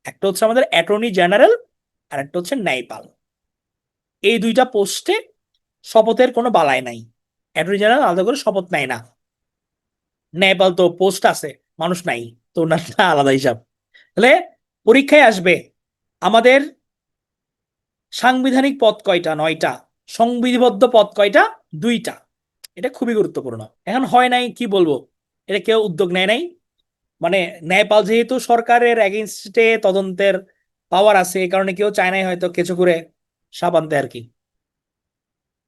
Speaker 1: একটা হচ্ছে আমাদের অ্যাটর্নি জেনারেল আর একটা হচ্ছে ন্যায়পাল। এই 2টা পোস্টে শপথের কোনো বালাই নাই, অ্যাটর্নি জেনারেল আলাদা করে শপথ নেয় না, ন্যায়পাল তো পোস্ট আছে মানুষ নাই, তো ওনারটা আলাদা হিসাব। তাহলে পরীক্ষায় আসবে আমাদের সাংবিধানিক পদ কয়টা? 9টা। সংবিধিবদ্ধ পদ কয়টা? 2টা। এটা খুবই গুরুত্বপূর্ণ। এখন হয় নাই কি বলবো, এটা কেউ উদ্যোগ নেয় নাই, মানে ন্যায়পাল যেহেতু সরকারের এগেনস্টে তদন্তের পাওয়ার আছে এই কারণে কেউ চায় নাই হয়তো কেঁচো করে সাপ আনতে আর কি,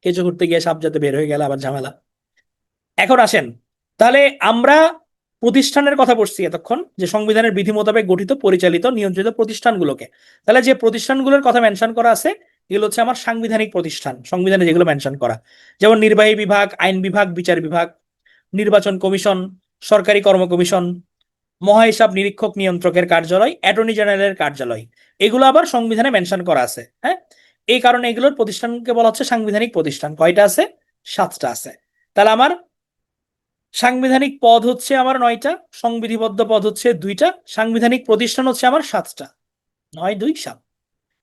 Speaker 1: কেঁচো করতে গিয়ে সাপ যাতে বের হয়ে গেলে আবার ঝামেলা। এখন আসেন, তাহলে আমরা প্রতিষ্ঠানের কথা বলছি এতক্ষণ, যে সংবিধানের বিধি মোতাবেক গঠিত পরিচালিত নিয়ন্ত্রিত প্রতিষ্ঠানগুলোকে। তাহলে যে প্রতিষ্ঠানগুলোর কথা মেনশন করা আছে এগুলো হচ্ছে আমার সাংবিধানিক প্রতিষ্ঠান, সংবিধানে যেগুলো মেনশন করা, যেমন নির্বাহী বিভাগ, আইন বিভাগ, বিচার বিভাগ, নির্বাচন কমিশন, সরকারি কর্ম কমিশন, মহাহিসাব নিরীক্ষক নিয়ন্ত্রকের কার্যালয়, অ্যাটর্নি জেনারেলের কার্যালয়, এগুলো আবার সংবিধানে মেনশন করা আছে। হ্যাঁ, এই কারণে এগুলোর প্রতিষ্ঠানকে বলা হচ্ছে সাংবিধানিক প্রতিষ্ঠান। কয়টা আছে? 7টা আছে। তাহলে আমার সাংবিধানিক পদ হচ্ছে আমার 9টা, সংবিধিবদ্ধ পদ হচ্ছে 2টা, সাংবিধানিক প্রতিষ্ঠান হচ্ছে আমার 7টা। 9 2 7।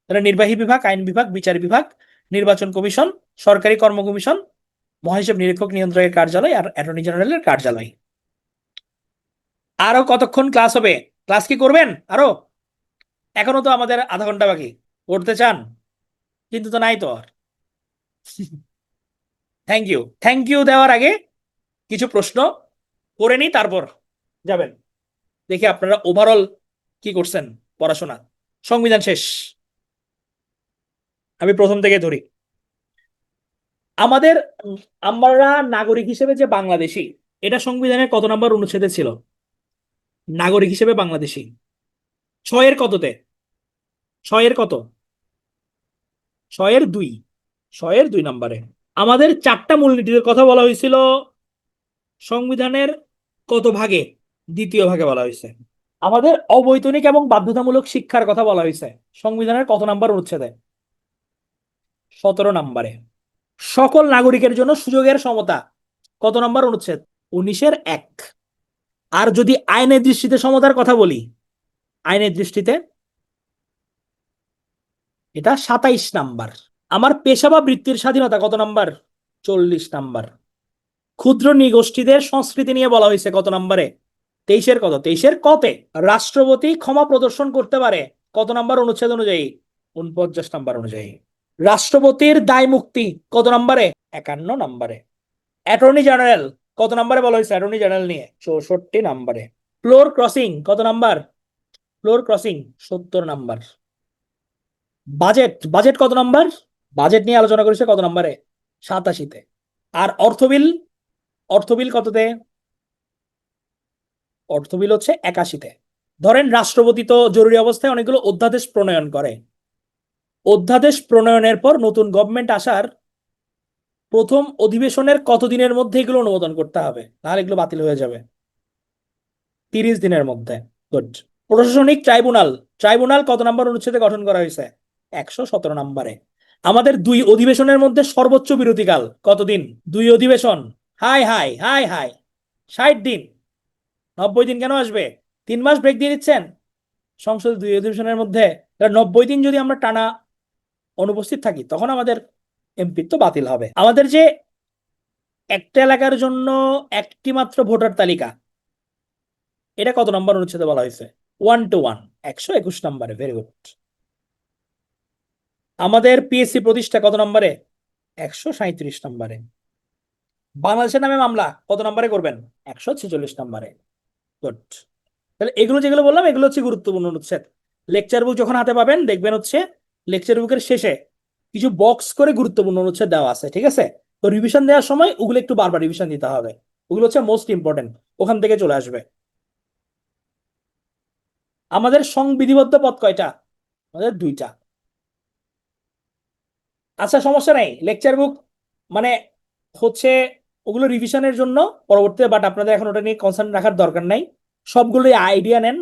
Speaker 1: তাহলে নির্বাহী বিভাগ, আইন বিভাগ, বিচার বিভাগ, নির্বাচন কমিশন, সরকারি কর্ম কমিশন, মহাহিসাব নিরীক্ষক নিয়ন্ত্রকের কার্যালয় আর অ্যাটর্নি জেনারেলের কার্যালয়। আরো কতক্ষণ ক্লাস হবে? ক্লাস কি করবেন আরো? এখনো তো আমাদের আধা ঘন্টা বাকি। করতে চান? কিন্তু তো নাই তো আর। Thank you. থ্যাংক ইউ দেওয়ার আগে কিছু প্রশ্ন করে নি, তারপর যাবেন। দেখি আপনারা ওভারঅল কি করছেন পড়াশোনা। সংবিধান শেষ, আমি প্রথম থেকে ধরি। আমাদের আমরা নাগরিক হিসেবে যে বাংলাদেশি, এটা সংবিধানের কত নম্বর অনুচ্ছেদে ছিল? নাগরিক হিসেবে বাংলাদেশি 6 এর কততে? 6 এর কত? 6 এর 2। 6 এর 2 নম্বরে আমাদের 4টা মূলনীতির কথা বলা হয়েছিল সংবিধানের কত ভাগে? 2য় ভাগে বলা হয়েছে। আমাদের অবৈতনিক এবং বাধ্যতামূলক শিক্ষার কথা বলা হয়েছে সংবিধানের কত নাম্বার অনুচ্ছেদে? 17 নম্বরে। সকল নাগরিকের জন্য সুযোগের সমতা কত নম্বর অনুচ্ছেদ? 19-এর 1। আর যদি আইনের দৃষ্টিতে সমতার কথা বলি, আইনের দৃষ্টিতে এটা 27 নাম্বার। আমার পেশা বা বৃত্তির স্বাধীনতা কত নাম্বার? 40 নাম্বার। ক্ষুদ্র নৃগোষ্ঠীদের সংস্কৃতি নিয়ে বলা হয়েছে কত নাম্বারে? 23-এর কত? 23-এর কতে। রাষ্ট্রপতি ক্ষমা প্রদর্শন করতে পারে কত নাম্বার অনুচ্ছেদ অনুযায়ী? 49 নাম্বার অনুযায়ী। রাষ্ট্রপতির দায় মুক্তি কত নাম্বারে? 51 নাম্বারে। অ্যাটর্নি জেনারেল কত নাম্বারে বলা হয়েছে অ্যাটর্নি জেনারেল নিয়ে? 64 নাম্বারে। ফ্লোর ক্রসিং কত number?
Speaker 2: Floor crossing 70 number. Budget, budget কত নাম্বার? বাজেট নিয়ে আলোচনা করেছে কত নাম্বারে? 87-তে। আর অর্থবিল, অর্থবিল কততে? অর্থবিল হচ্ছে 81-তে। ধরেন রাষ্ট্রপতি তো জরুরি অবস্থায় অনেকগুলো অধ্যাদেশ প্রণয়ন করে, অধ্যাদেশ প্রণয়নের পর নতুন গভর্নমেন্ট আসার প্রথম অধিবেশনের কতদিনের মধ্যে এগুলো অনুমোদন করতে হবে, তাহলে এগুলো বাতিল হয়ে যাবে? 30 দিনের মধ্যে। গুড। প্রশাসনিক ট্রাইব্যুনাল, ট্রাইব্যুনাল কত নম্বর অনুচ্ছেদে গঠন করা হয়েছে? 117 নম্বরে। আমাদের দুই অধিবেশনের মধ্যে সর্বোচ্চ বিরতিকাল কতদিন? দুই অধিবেশন। হাই হাই হাই হাই, 60 দিন। 90 দিন কেন আসবে? 3 মাস ব্রেক দিয়ে দিচ্ছেন সংসদের দুই অধিবেশনের মধ্যে। 90 দিন যদি আমরা টানা অনুপস্থিত থাকি তখন আমাদের এমপিত্ব বাতিল হবে। আমাদের যে একটা এলাকার জন্য একটি মাত্র ভোটার তালিকা, এটা কত নম্বর অনুচ্ছেদে বলা হয়েছে? 1:1, 121 নম্বরে। Very good. আমাদের পিএসসি প্রতিষ্ঠা কত নম্বরে? 137 নম্বরে। বাংলাদেশের নামে মামলা কত নম্বরে করবেন? 146 নম্বরে। গুড। তাহলে এগুলো যেগুলো বললাম এগুলো হচ্ছে গুরুত্বপূর্ণ অনুচ্ছেদ। লেকচার বুক যখন হাতে পাবেন দেখবেন হচ্ছে লেকচার বুকের শেষে কিছু বক্স করে গুরুত্বপূর্ণ অনুচ্ছেদ দেওয়া আছে, ঠিক আছে? তো রিভিশন দেওয়ার সময় ওগুলো একটু বারবার রিভিশন দিতে হবে, ওগুলো হচ্ছে মোস্ট ইম্পর্টেন্ট, ওখান থেকে চলে আসবে। আমাদের সংবিধিবদ্ধ পদ কয়টা? আমাদের 2টা। আচ্ছা সমস্যা নাই, লেকচার বুক মানে হচ্ছে ওগুলো রিভিশনের জন্য পরবর্তীতে, বাট আপনাদের এখন ওটা নিয়ে কনসার্ন রাখার দরকার নাই। সবগুলোই আইডিয়া নেন,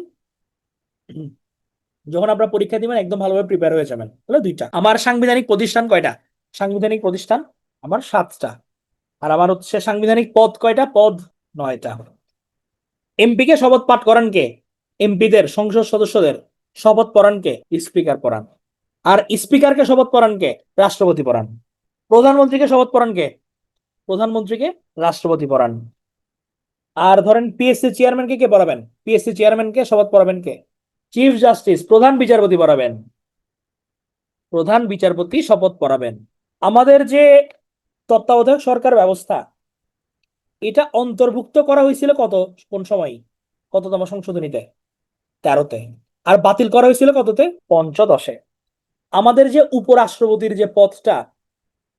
Speaker 2: যখন আপনারা পরীক্ষা দিবেন একদম ভালোভাবে প্রিপেয়ার হয়ে যাবেন। হলো 2টা। আমার সাংবিধানিক প্রতিষ্ঠান কয়টা? সাংবিধানিক প্রতিষ্ঠান আমার 7টা। আর আমার হচ্ছে সাংবিধানিক পদ কয়টা? পদ 9টা। এমপি কে শপথ পাঠ করান কে? এমপিদের, সংসদ সদস্যদের শপথ পড়ান কে? স্পিকার পড়ান। আর স্পিকারকে শপথ পড়ান কে? রাষ্ট্রপতি পড়ান। প্রধানমন্ত্রীকে শপথ পড়ান কে? প্রধানমন্ত্রীকে রাষ্ট্রপতি পড়ান। আর ধরেন পিএসসি চেয়ারম্যানকে কে পড়াবেন? পিএসসি চেয়ারম্যানকে শপথ পড়াবেন কে? চিফ জাস্টিস, প্রধান বিচারপতি পড়াবেন। প্রধান বিচারপতি শপথ পড়াবেন। আমাদের যে তত্ত্বাবধায়ক সরকার ব্যবস্থা, এটা অন্তর্ভুক্ত করা হয়েছিল কত, কোন সময়, কততম সংশোধনীতে? 13-তে। আর বাতিল করা হয়েছিল কততে? পঞ্চদশে। আমাদের যে উপরাষ্ট্রপতির যে পদটা,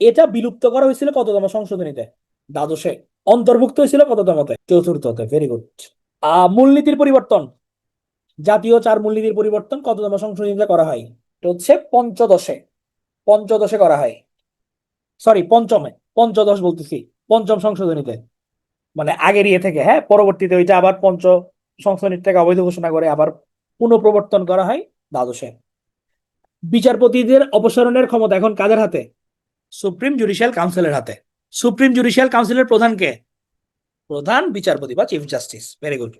Speaker 2: এটা বিলুপ্ত করা হয়েছিল কততম সংশোধনীতে? দ্বাদশে। অন্তর্ভুক্ত হয়েছিল কততমতে? চতুর্থতে। Very good. মূলনীতির পরিবর্তন, জাতীয় 4 মূলনীতির পরিবর্তন কততম সংশোধনীতে করা হয়? এটা হচ্ছে পঞ্চদশে। পঞ্চদশে করা হয়, সরি পঞ্চমে, পঞ্চদশ বলতেছি, পঞ্চম সংশোধনীতে। মানে আগের ইয়ে থেকে, হ্যাঁ, পরবর্তীতে ওইটা আবার সংশোধনীর থেকে অবৈধ ঘোষণা করে আবার পুনঃপ্রবর্তন করা হয় দ্বাদশে। বিচারপতিদের অপসারণের ক্ষমতা এখন কাদের হাতে? সুপ্রিম জুডিশিয়াল কাউন্সিলের হাতে। সুপ্রিম জুডিশিয়াল কাউন্সিলের প্রধান কে? প্রধান বিচারপতি বা চিফ জাস্টিস। Very good.